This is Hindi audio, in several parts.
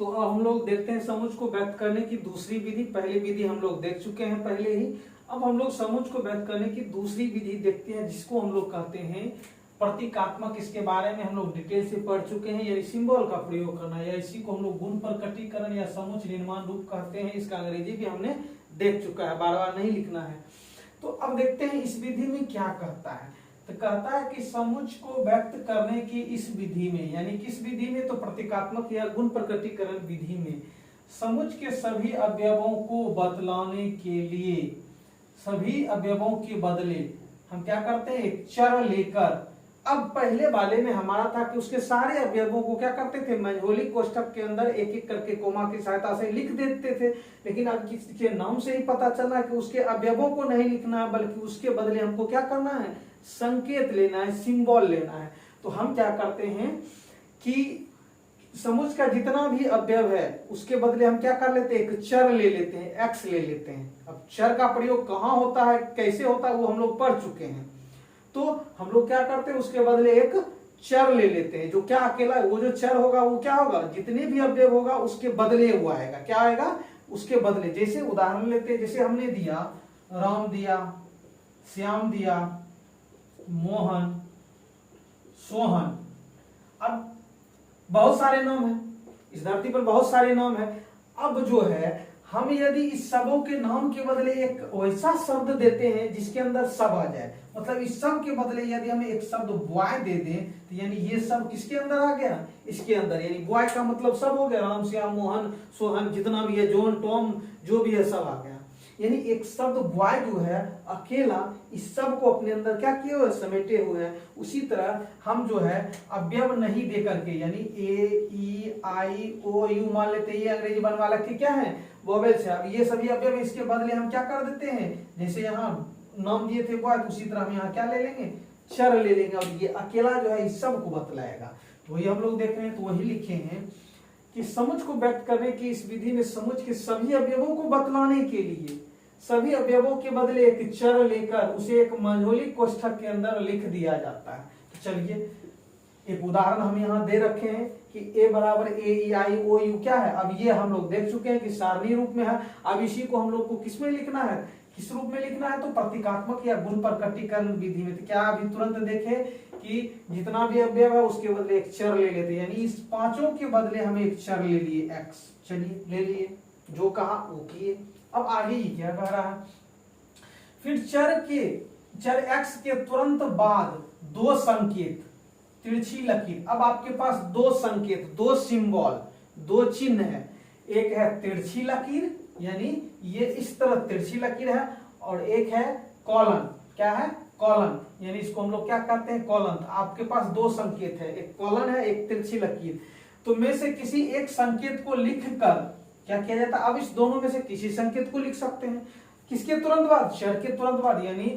तो अब हम लोग देखते हैं समुच्चय को व्यक्त करने की दूसरी विधि। पहली विधि हम लोग देख चुके हैं पहले ही। अब हम लोग समुच्चय को व्यक्त करने की दूसरी विधि देखते हैं, जिसको हम लोग कहते हैं प्रतीकात्मक। इसके बारे में हम लोग डिटेल से पढ़ चुके हैं, यानी सिंबल का प्रयोग करना, या इसी को हम लोग गुण प्रकटीकरण या समुच्चय निर्माण रूप कहते हैं। इसका अंग्रेजी भी हमने देख चुका है, बार बार नहीं लिखना है। तो अब देखते हैं इस विधि में क्या कहता है। तो कहता है कि समुच्चय को व्यक्त करने की इस विधि में, यानी किस विधि में, तो प्रतीकात्मक या गुण प्रकटीकरण विधि में, समुच्चय के सभी अवयवों को बतलाने के लिए, सभी अवयवों के बदले हम क्या करते हैं, एक चर लेकर। अब पहले वाले में हमारा था कि उसके सारे अवयवों को क्या करते थे, मैन्युअली कोष्ठक के अंदर एक एक करके कोमा की सहायता से लिख देते थे। लेकिन अब किसके नाम से ही पता चला कि उसके अवयवों को नहीं लिखना है, बल्कि उसके बदले हमको क्या करना है, संकेत लेना है, सिंबल लेना है। तो हम क्या करते हैं कि समुच्चय का जितना भी अवयव है उसके बदले हम क्या कर लेते हैं, एक चर ले लेते हैं, एक्स ले लेते हैं। अब चर का प्रयोग कहाँ होता है, कैसे होता है, वो हम लोग पढ़ चुके हैं। तो हम लोग क्या करते हैं, उसके बदले एक चर ले लेते हैं, जो क्या अकेला, वो जो चर होगा वो क्या होगा, जितने भी अवयव होगा उसके बदले वो आएगा। क्या आएगा, उसके बदले। जैसे उदाहरण लेते हैं, जैसे हमने दिया राम दिया, श्याम दिया, मोहन, सोहन। अब बहुत सारे नाम है, इस धरती पर बहुत सारे नाम है। अब जो है हम यदि इस सबों के नाम के बदले एक वैसा शब्द देते हैं जिसके अंदर सब आ जाए, मतलब इस सब के बदले यदि हम एक शब्द बॉय दे दें, तो यानी ये सब किसके अंदर आ गया, इसके अंदर। यानी बॉय का मतलब सब हो गया, राम, श्याम, मोहन, सोहन, जितना भी है, जॉन, टॉम, जो भी है, सब आ गया। यानी एक शब्द बॉय जो है अकेला इस सब को अपने अंदर क्या किए हुए, समेटे हुए हैं। उसी तरह हम जो है अवयव नहीं दे करके, यानी ए, ई, आई, ओ, यू मान लेते हैं, ये अंग्रेजी बनवाला के क्या है, वोवेल्स है। अब ये सभी अवयव, इसके बदले हम क्या कर देते हैं, जैसे यहाँ नाम दिए थे बॉय, तो उसी तरह हम यहाँ क्या ले लेंगे, चर ले लेंगे, और ये अकेला जो है इस सब को बतलाएगा। तो वही हम लोग देख रहे हैं, तो वही लिखे हैं कि समुच्चय को व्यक्त करने की इस विधि में समुच्चय के सभी अवयवों को बतलाने के लिए सभी अवयवों के बदले एक चर लेकर उसे एक मैन्युअली कोष्ठक के अंदर लिख दिया जाता है। तो चलिए एक उदाहरण हम यहाँ दे रखे हैं कि ए बराबर ए, ई, आई, ओ, यू क्या है। अब ये हम लोग देख चुके हैं कि सारणी रूप में है। अब इसी को हम लोग को किस में लिखना है, किस रूप में लिखना है, तो प्रतीकात्मक या गुण प्रकटीकरण विधि में। तो क्या अभी तुरंत देखे कि जितना भी अवयव है उसके बदले एक चर ले लेते हैं, यानी इस पांचों के बदले हम एक चर ले लिए, एक्स। चलिए ले लिए, जो कहा वो किए। अब आगे ही क्या कह रहा है, फिर चर एक्स के तुरंत बाद दो संकेत, तिरछी लकीर। अब आपके पास दो संकेत, दो सिंबल, दो चिन्ह है। एक है तिरछी लकीर, यानी ये इस तरह तिरछी लकीर है, और एक है कॉलन। क्या है, कॉलन, यानी इसको हम लोग क्या कहते हैं, कॉलन। तो आपके पास दो संकेत है, एक कॉलन है, एक तिरछी लकीर। तो में से किसी एक संकेत को लिखकर क्या किया जाता है, अब इस दोनों में से किसी संकेत को लिख सकते हैं। किसके तुरंत बाद, चर के तुरंत बाद। यानी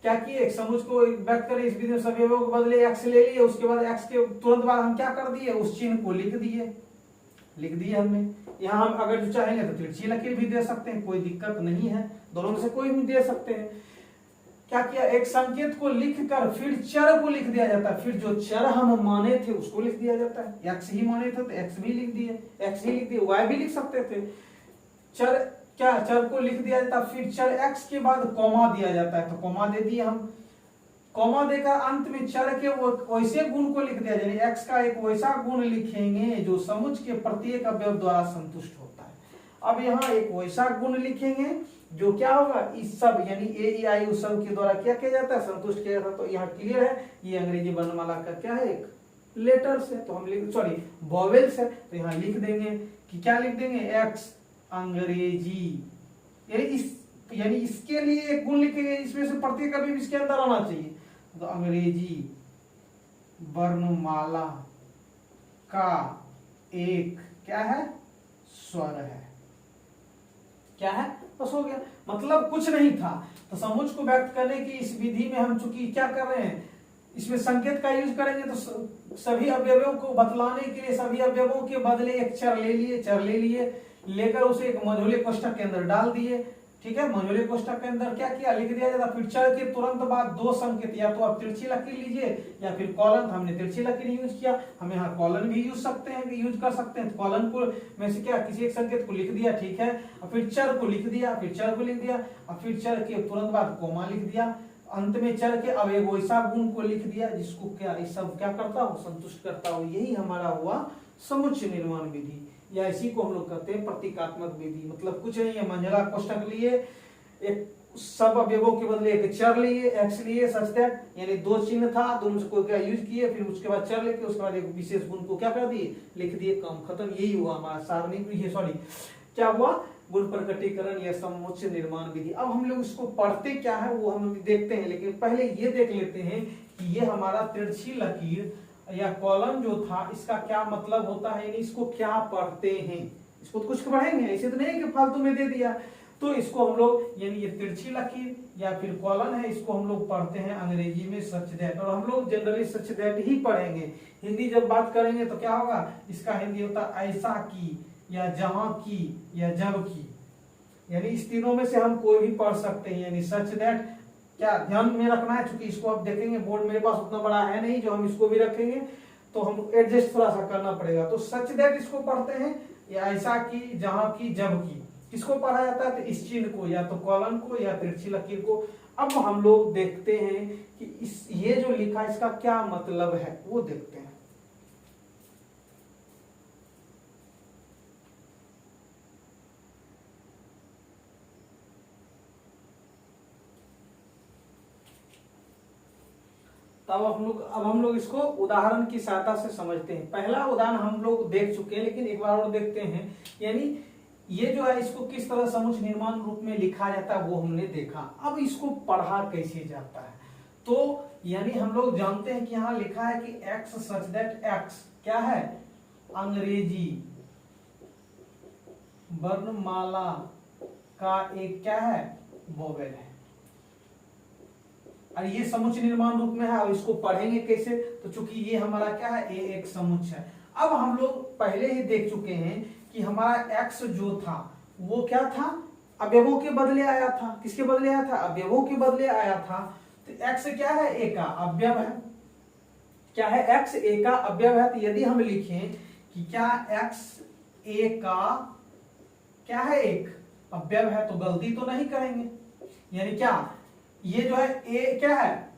क्या किए, एक समुच्चय को व्यक्त करें इस विधि में सभी अवयवों के बदले एक्स ले लिए, उसके बाद एक्स के तुरंत बाद हम क्या कर दिए, उस चिन्ह को लिख दिए हमने। यहाँ हम अगर जो चाहेंगे तो तिरछी लकीर भी दे सकते हैं, कोई दिक्कत नहीं है, दोनों में से कोई भी दे सकते हैं। क्या किया, एक संकेत को लिखकर फिर चर को लिख दिया जाता है। फिर जो चर हम माने थे उसको लिख दिया जाता है। एक्स ही माने थे तो एक्स भी लिख दिए, एक्स ही लिख दिए, वाई भी लिख सकते थे। चर को लिख दिया जाता है। फिर चर एक्स के बाद कॉमा दिया जाता है, तो कॉमा दे दिए हम। कॉमा देकर अंत में चर के वैसे गुण को लिख दिया, यानी एक्स का एक वैसा गुण लिखेंगे जो समुच्चय के प्रत्येक अवयव द्वारा संतुष्ट होता है। अब यहाँ एक वैसा गुण लिखेंगे जो क्या होगा, इस सब यानी ए, ई, आई, उस सब के द्वारा क्या किया जाता है, संतुष्ट किया जाता है। तो यहाँ क्लियर है, ये अंग्रेजी वर्णमाला का क्या है, एक लेटर्स है, तो हम लिख, सॉरी वोवेल्स है, तो यहाँ लिख देंगे कि क्या लिख देंगे, एक्स अंग्रेजी, यानी इसके लिए एक गुण लिखेंगे, इसमें से प्रत्येक अवयव इसके अंदर आना चाहिए। तो अंग्रेजी वर्णमाला का एक क्या है, स्वर है। क्या है, बस हो गया, मतलब कुछ नहीं था। तो समुच्चय को व्यक्त करने की इस विधि में हम चूंकि क्या कर रहे हैं, इसमें संकेत का यूज करेंगे, तो सभी अवयवों को बतलाने के लिए सभी अवयवों के बदले एक चर ले लिए, लेकर उसे एक मझोले कोष्ठक के अंदर डाल दिए। ठीक है, मझोले कोष्टक के अंदर क्या किया, लिख दिया जाता। फिर चर के तुरंत बाद दो संकेत, या तो आप तिरछी लकीर लीजिए या फिर कॉलन। हमने तिरछी लकीर यूज किया, हम यहाँ कॉलन भी यूज कर सकते हैं। कॉलन को में से क्या, किसी एक संकेत को लिख दिया, ठीक है, और फिर चर को लिख दिया, फिर चर को लिख दिया, और फिर चर के तुरंत बाद कोमा लिख दिया, अंत में चर के अवयव ऐसा गुण को लिख दिया जिसको क्या, इस सब क्या करता हो, संतुष्ट करता हो। यही हमारा हुआ समुच्चय निर्माण विधि, या इसी को हम लोग कहते हैं प्रतीकात्मक विधि। मतलब कुछ नहीं है, मंझला कोष्टक लिए, एक सब अवयवों के बदले एक चर लिए, एक्स लिए, सच दैट, यानी दो चिन्ह था, दोनों से कोई क्या यूज किए, फिर उसके बाद चर लेके उसके बाद एक विशेष गुण को क्या कर दिए, लिख दिए, काम खत्म। यही हुआ हमारा सारणिक, ये सॉरी क्या हुआ, गुण प्रकटीकरण या समुच्चय निर्माण विधि। अब हम लोग इसको पढ़ते क्या है वो हम देखते हैं, लेकिन पहले ये देख लेते हैं कि ये हमारा तिरछी लकीर या कॉलम जो था इसका क्या मतलब होता है, यानी इसको क्या पढ़ते हैं। इसको तो कुछ पढ़ेंगे, ऐसे तो नहीं कि फालतू में दे दिया। तो इसको हम लोग, यानी ये तिरछी लकीर या फिर कॉलम है, इसको हम लोग पढ़ते हैं अंग्रेजी में सच दैट, और हम लोग जनरली सच दैट ही पढ़ेंगे। हिंदी जब बात करेंगे तो क्या होगा, इसका हिंदी होता है ऐसा की, या जहां की, या जब की, यानी इस तीनों में से हम कोई भी पढ़ सकते हैं। यानी सच दैट क्या ध्यान में रखना है, क्योंकि इसको आप देखेंगे बोर्ड मेरे पास उतना बड़ा है नहीं जो हम इसको भी रखेंगे, तो हम एडजस्ट थोड़ा सा करना पड़ेगा। तो सच दैट इसको पढ़ते हैं, या ऐसा की, जहां की, जब की। किसको पढ़ा जाता है, तो इस चिन्ह को, या तो कॉलम को या तिरछी लकीर को। अब हम लोग देखते हैं कि इस ये जो लिखा इसका क्या मतलब है वो देखते हैं। तब अब हम लोग इसको उदाहरण की सहायता से समझते हैं। पहला उदाहरण हम लोग देख चुके हैं, लेकिन एक बार और देखते हैं। यानी ये जो है इसको किस तरह समुच्चय निर्माण रूप में लिखा जाता है वो हमने देखा। अब इसको पढ़ा कैसे जाता है, तो यानी हम लोग जानते हैं कि यहाँ लिखा है कि x सच दैट x क्या है, अंग्रेजी वर्णमाला का एक क्या है, वोवेल है, और ये समुच्चय निर्माण रूप में है। अब इसको पढ़ेंगे कैसे, तो चूंकि ये हमारा क्या है, ए एक समुच्चय है। अब हम लोग पहले ही देख चुके हैं कि हमारा x जो था वो क्या था, अवयवों के बदले आया था। किसके बदले आया था, अवयवों के बदले आया था। तो x क्या है, a का अवयव है। क्या है, x a का अवयव है। तो यदि हम लिखें कि क्या x a का क्या है, एक अवयव है, तो गलती तो नहीं करेंगे। यानी क्या, ये जो है a क्या है,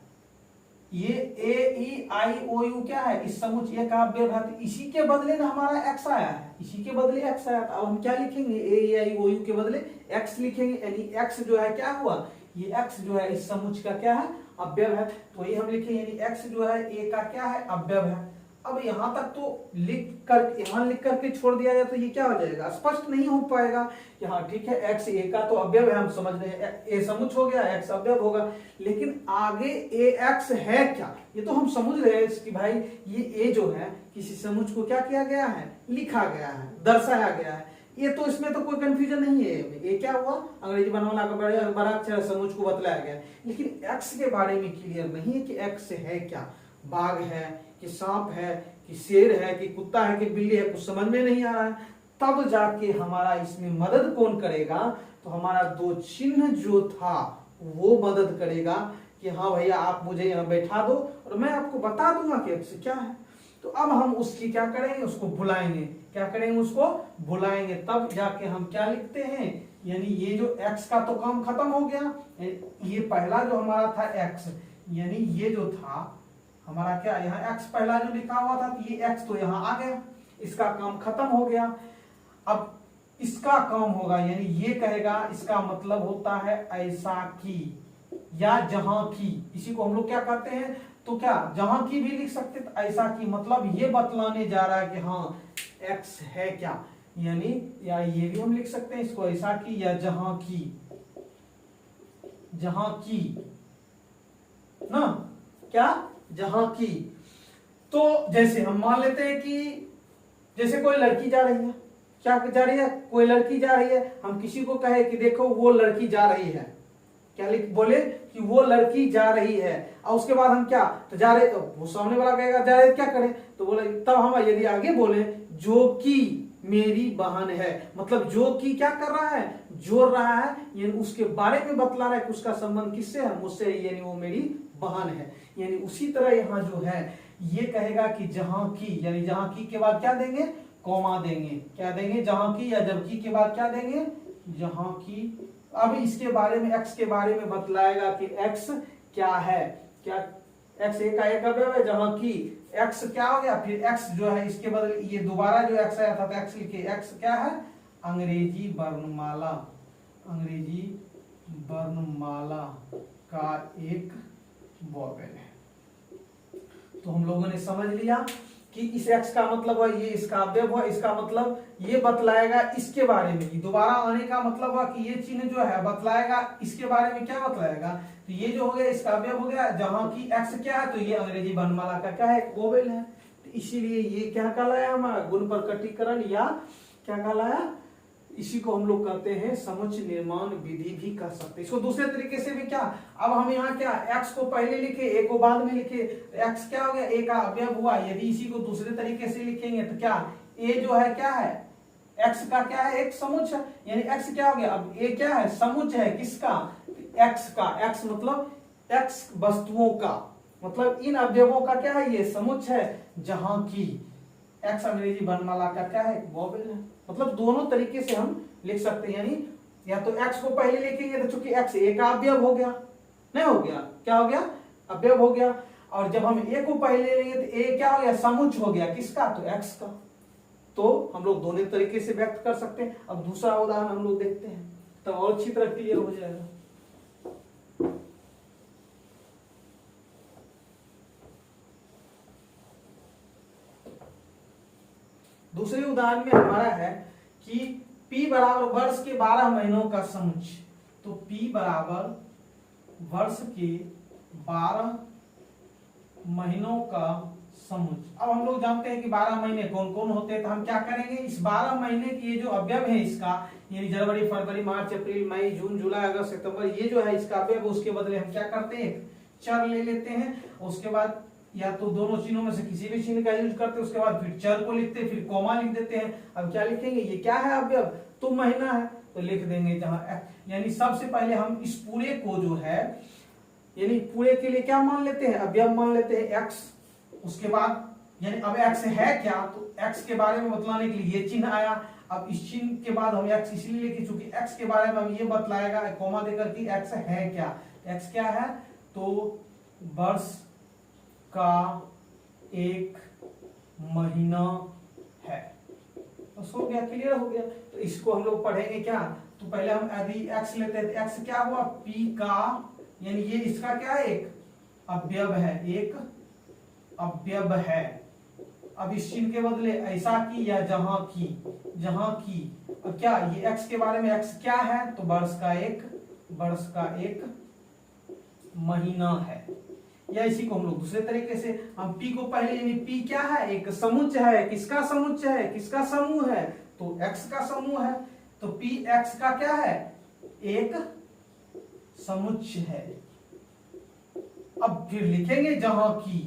ये ए ई आई ओ यू क्या है, इस समुच्चय का अवयव है। तो इसी के बदले ना हमारा x आया है, इसी के बदले x आया था। अब हम क्या लिखेंगे, ए ई आई ओ यू के बदले x लिखेंगे। यानी x जो है क्या हुआ, ये x जो है इस समुच्चय का क्या है, अवयव है। तो ये हम लिखेंगे, यानी x जो है a का क्या है, अवयव है। अब यहां तक तो यहां लिख करके छोड़ दिया जाए तो ये क्या हो जाएगा, स्पष्ट नहीं हो पाएगा कि हाँ ठीक है x a का तो अवयव है, हम समझ रहे हैं a समुच्चय हो गया, x अवयव होगा। लेकिन आगे ax है क्या, ये तो हम समझ रहे हैं कि भाई ये a जो है किसी समुच्चय को क्या किया गया है, लिखा गया है, दर्शाया गया है। ये तो इसमें तो कोई कंफ्यूजन नहीं है। ये क्या हुआ, अंग्रेजी वर्णमाला का बड़ा अक्षर समुच्चय को बतलाया गया। लेकिन x के बारे में क्लियर नहीं है कि x है क्या, बाघ है कि सांप है कि शेर है कि कुत्ता है कि बिल्ली है, कुछ समझ में नहीं आ रहा है। तब जाके हमारा इसमें मदद कौन करेगा, तो हमारा दो चिन्ह जो था वो मदद करेगा कि हाँ भैया आप मुझे यहाँ बैठा दो और मैं आपको बता दूंगा कि x क्या है। तो अब हम उसकी क्या करेंगे, उसको बुलाएंगे। क्या करेंगे, उसको बुलाएंगे। तब जाके हम क्या लिखते हैं, यानी ये जो x का तो काम खत्म हो गया। ये पहला जो हमारा था x, यानी ये जो था हमारा क्या, यहाँ x पहला जो लिखा हुआ था, तो ये x तो यहाँ आ गया, इसका काम खत्म हो गया। अब इसका काम होगा, यानी ये कहेगा, इसका मतलब होता है ऐसा की या जहां की। इसी को हम लोग क्या कहते हैं, तो क्या जहां की भी लिख सकते। तो ऐसा की मतलब ये बतलाने जा रहा है कि हाँ x है क्या, यानी या ये भी हम लिख सकते हैं इसको, ऐसा की या जहां की, जहां की ना, क्या, जहां की। तो जैसे हम मान लेते हैं कि जैसे कोई लड़की जा रही है, क्या जा रही है, कोई लड़की जा रही है। हम किसी को कहे कि देखो वो लड़की जा रही है, क्या लिख बोले कि वो लड़की जा रही है, और उसके बाद हम क्या, तो जा रहे, तो वो सामने वाला कहेगा जा रहे क्या करें, तो बोले, तब हम यदि आगे बोले जो कि मेरी बहन है। मतलब जो कि क्या कर रहा है, जोड़ रहा है, यानी उसके बारे में बतला रहा है कि उसका संबंध किससे है, मुझसे, यानी वो मेरी बहन है। यानी उसी तरह यहाँ जो है ये कहेगा कि जहां की, यानी जहां की के बाद क्या देंगे, कॉमा देंगे। क्या देंगे, जहां की या जबकि के बाद क्या देंगे, जहां की। अब इसके बारे में, एक्स के बारे में बतलाएगा कि एक्स क्या है, क्या एक्स एक का एक अवयव है, जहां की एक्स क्या हो गया, फिर एक्स जो है इसके बदले ये दोबारा जो एक्स आया था तो एक्स लिखे, एक्स क्या है, अंग्रेजी वर्णमाला, अंग्रेजी वर्णमाला का एक वॉवेल है। तो हम लोगों ने समझ लिया कि इस एक्स का मतलब है ये इसका अवयव है, इसका मतलब ये बतलाएगा इसके बारे में। दोबारा आने का मतलब हुआ कि ये चिन्ह जो है बतलाएगा इसके बारे में, क्या बतलाएगा, तो ये जो हो गया इसका अवयव हो गया, जहां की एक्स क्या है तो ये अंग्रेजी वर्णमाला का क्या है, एक वोवेल है। तो इसीलिए ये क्या कहलाया हमारा, गुण प्रकटीकरण, या क्या कहलाया, इसी को हम लोग कहते हैं समुच्चय निर्माण विधि भी कह सकते हैं। इसको दूसरे तरीके से भी क्या, अब हम यहाँ क्या एक्स को पहले लिखे, ए को बाद में लिखे, एक्स क्या हो गया, ए का अवयव हुआ। यदि इसी को दूसरे तरीके से लिखेंगे तो क्या, ए जो है क्या है, एक्स का क्या है, एक समुच्चय, यानी एक्स क्या हो गया, अब ए क्या है, समुच्चय है किसका, एक्स का। एक्स मतलब एक्स वस्तुओं का, मतलब इन अवयवों का क्या है, ये समुच्चय है, जहां की एक्स अंग्रेजी वर्णमाला का क्या है, वोवेल है। मतलब दोनों तरीके से हम लिख सकते हैं, यानी या तो एक्स को पहले लिखेंगे तो चूंकि एक्स ए का अवयव हो गया, नहीं हो गया, क्या हो गया, अवयव हो गया, और जब हम ए को पहले लेंगे तो ए क्या हो गया, समुच्चय हो गया किसका, तो एक्स का। तो हम लोग दोनों तरीके से व्यक्त कर सकते हैं। अब दूसरा उदाहरण हम लोग देखते हैं, तो और अच्छी तरह क्लियर हो जाएगा। दूसरे उदाहरण में हमारा है कि P बराबर वर्ष के 12 महीनों का समुच्चय। तो P बराबर वर्ष के 12 महीनों का समुच्चय। अब हम लोग जानते हैं कि 12 महीने कौन कौन होते हैं, तो हम क्या करेंगे, इस 12 महीने की ये जो अवयव है इसका, यानी जनवरी, फरवरी, मार्च, अप्रैल, मई, जून, जुलाई, अगस्त, सितंबर, ये जो है इसका अवयव, उसके बदले हम क्या करते हैं, चर ले लेते हैं। उसके बाद या तो दोनों चिन्हों में से किसी भी चिन्ह का यूज करते हैं, उसके बाद फिर चर को लिखते हैं, फिर कॉमा लिख देते हैं। अब क्या लिखेंगे, ये क्या है अवयव, तो महीना है, तो लिख देंगे जहां, यानी सबसे पहले हम इस पूरे को जो है, यानी पूरे के लिए क्या मान लेते हैं, अवयव मान लेते हैं एक्स। उसके बाद यानी अब एक्स है क्या, तो एक्स के बारे में बतलाने के लिए ये चिन्ह आया। अब इस चिन्ह के बाद हम एक्स इसलिए लिखे चूंकि एक्स के बारे में हम ये बतलाएगा कॉमा देकर कि एक्स है क्या, एक्स क्या है, तो वर्ष का एक महीना है। बस हो गया, क्लियर हो गया। तो इसको हम लोग पढ़ेंगे क्या, तो पहले हम यदि एक्स लेते हैं तो एक्स क्या हुआ, पी का, यानी ये इसका क्या है, एक अवयव है, एक अवयव है। अब इस चिन्ह के बदले ऐसा की या जहां की, जहां की। अब क्या, ये एक्स के बारे में, एक्स क्या है, तो वर्ष का एक महीना है। या इसी को हम लोग दूसरे तरीके से, हम P को पहले, यानी P क्या है, एक समुच्चय है, किसका समुच्चय है, किसका समूह है, तो X का समूह है। तो P X का क्या है, एक समुच्चय है। अब फिर लिखेंगे जहां की,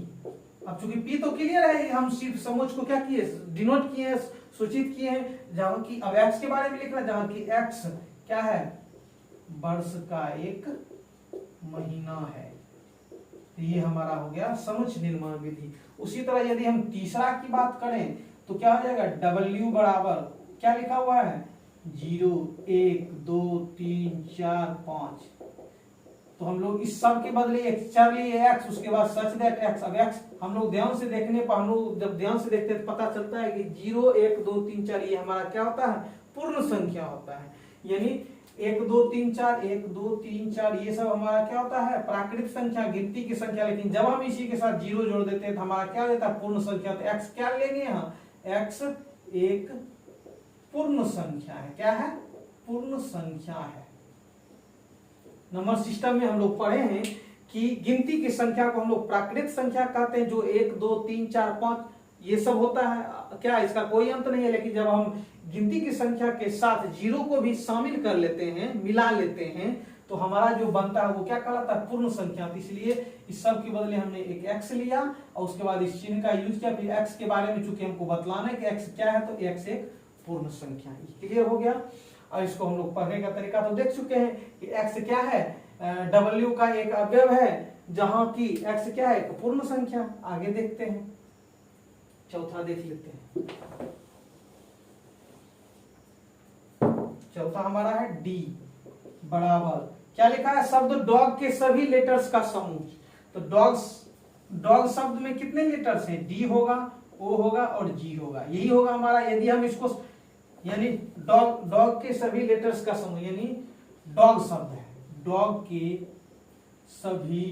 अब चूंकि P तो क्लियर है, हम सिर्फ समुच्चय को क्या किए, डिनोट किए, सूचित किए हैं, जहां की। अब X के बारे में लिखना, जहां की X क्या है, वर्ष का एक महीना है। ये हमारा हो गया समुच्चय निर्माण विधि। उसी तरह यदि हम तीसरा की बात करें तो क्या हो जाएगा, W बराबर क्या लिखा हुआ है, 0, 1, 2, 3, 4, 5। तो हम लोग इस सब के बदले एक चर लिए एक्स, उसके बाद सच दैट एक्स। अब एक्स हम लोग ध्यान से देखने पर, हम लोग जब ध्यान से देखते हैं तो पता चलता है कि 0, 1, 2, 3, 4 ये हमारा क्या होता है, पूर्ण संख्या होता है। यानी 1, 2, 3, 4, 1, 2, 3, 4 ये सब हमारा क्या होता है, प्राकृतिक संख्या, गिनती की संख्या। लेकिन जब हम इसी के साथ 0 जोड़ देते हैं तो हमारा क्या हो जाता है, पूर्ण संख्या। तो एक्स क्या लेंगे यहाँ, एक्स एक पूर्ण संख्या है। क्या है, पूर्ण संख्या है। नंबर सिस्टम में हम लोग पढ़े हैं कि गिनती की संख्या को हम लोग प्राकृतिक संख्या कहते हैं, जो 1, 2, 3, 4, 5 ये सब होता है। क्या इसका कोई अंत नहीं है, लेकिन जब हम गिनती की संख्या के साथ 0 को भी शामिल कर लेते हैं, मिला लेते हैं, तो हमारा जो बनता है वो क्या कहलाता है, पूर्ण संख्या। तो इसलिए इस सब के बदले हमने एक एक्स लिया और उसके बाद इस चिन्ह का यूज किया। फिर एक्स के बारे में चूंकि हमको बतलाना है कि एक्स क्या है, तो एक्स एक पूर्ण संख्या। क्लियर हो गया। और इसको हम लोग पढ़ने का तरीका तो देख चुके हैं कि x क्या है, w का एक अवयव है, जहां की x क्या है, एक पूर्ण संख्या। आगे देखते हैं, चौथा देख लेते हैं। चौथा हमारा है d बराबर क्या लिखा है, शब्द डॉग के सभी लेटर्स का समूह। तो डॉग शब्द में कितने लेटर्स हैं, डी होगा, ओ होगा और जी होगा, यही होगा हमारा। यदि हम इसको यानी डॉग के सभी लेटर्स का समूह, यानी डॉग शब्द है, डॉग के सभी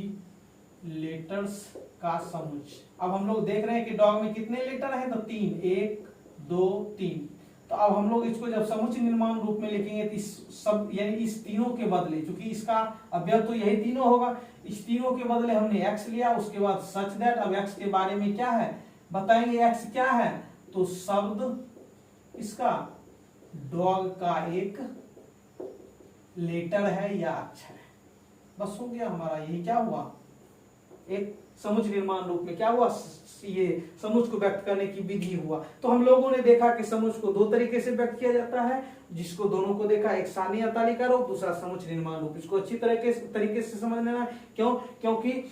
लेटर्स का समूह। अब हम लोग देख रहे हैं कि डॉग में कितने लेटर हैं, तो 3, 1 2 3। तो अब हम लोग इसको जब समुच्चय निर्माण रूप में लिखेंगे तो इस सब यानी इस तीनों के बदले, क्योंकि इसका अवयव तो यही तीनों होगा, इस तीनों के बदले हमने x लिया, उसके बाद सच दैट। अब x के बारे में क्या है बताएंगे, x क्या है, तो शब्द इसका डॉग का एक लेटर है या अक्षर है। बस हो गया हमारा, यही क्या हुआ, एक समुच्चय निर्माण रूप में क्या हुआ, ये समुच्चय को व्यक्त करने की विधि हुआ। तो हम लोगों ने देखा कि समुच्चय को दो तरीके से व्यक्त किया जाता है, जिसको दोनों को देखा, एक सारणी तालिका रूप, दूसरा समुच्चय निर्माण रूप। इसको अच्छी तरीके से समझ लेना। क्यों, क्योंकि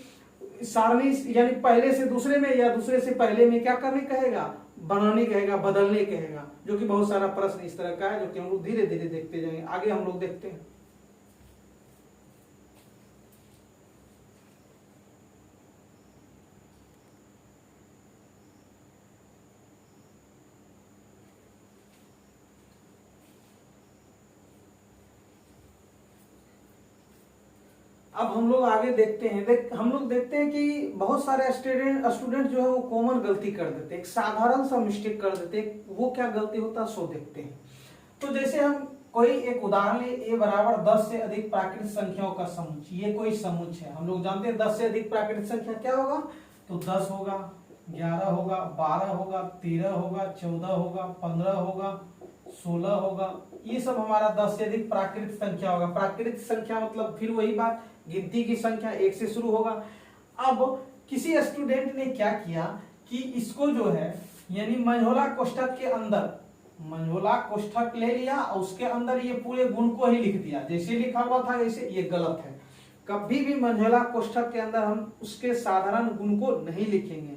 सारणी यानी पहले से दूसरे में या दूसरे से पहले में क्या करने कहेगा, बनाने कहेगा, बदलने कहेगा, जो कि बहुत सारा प्रश्न इस तरह का है, जो कि हम लोग धीरे धीरे देखते जाएंगे। आगे हम लोग देखते हैं। अब हम लोग आगे देखते हैं। हम लोग देखते हैं कि बहुत सारे स्टूडेंट जो है वो कॉमन गलती कर देते हैं, एक साधारण सा मिस्टेक कर देते हैं। वो क्या गलती होता है सो देखते हैं। तो जैसे हम कोई एक उदाहरण ले, a बराबर 10 से अधिक प्राकृतिक संख्याओं का समुच्चय। ये कोई समुच्चय है, हम लोग जानते हैं 10 से अधिक प्राकृतिक संख्या क्या होगा, तो 10 होगा, 11 होगा, 12 होगा, 13 होगा, 14 होगा, 15 होगा, 16 होगा। ये सब हमारा 10 से अधिक प्राकृतिक संख्या होगा। प्राकृतिक संख्या मतलब फिर वही बात, गिनती की संख्या 1 से शुरू होगा। अब किसी स्टूडेंट ने क्या किया कि इसको जो है यानी मंझोला कोष्ठक के अंदर मंझोला कोष्ठक ले लिया और उसके अंदर ये पूरे गुण को ही लिख दिया, जैसे लिखा हुआ था वैसे। ये गलत है। कभी भी मंझोला कोष्ठक के अंदर हम उसके साधारण गुण को नहीं लिखेंगे।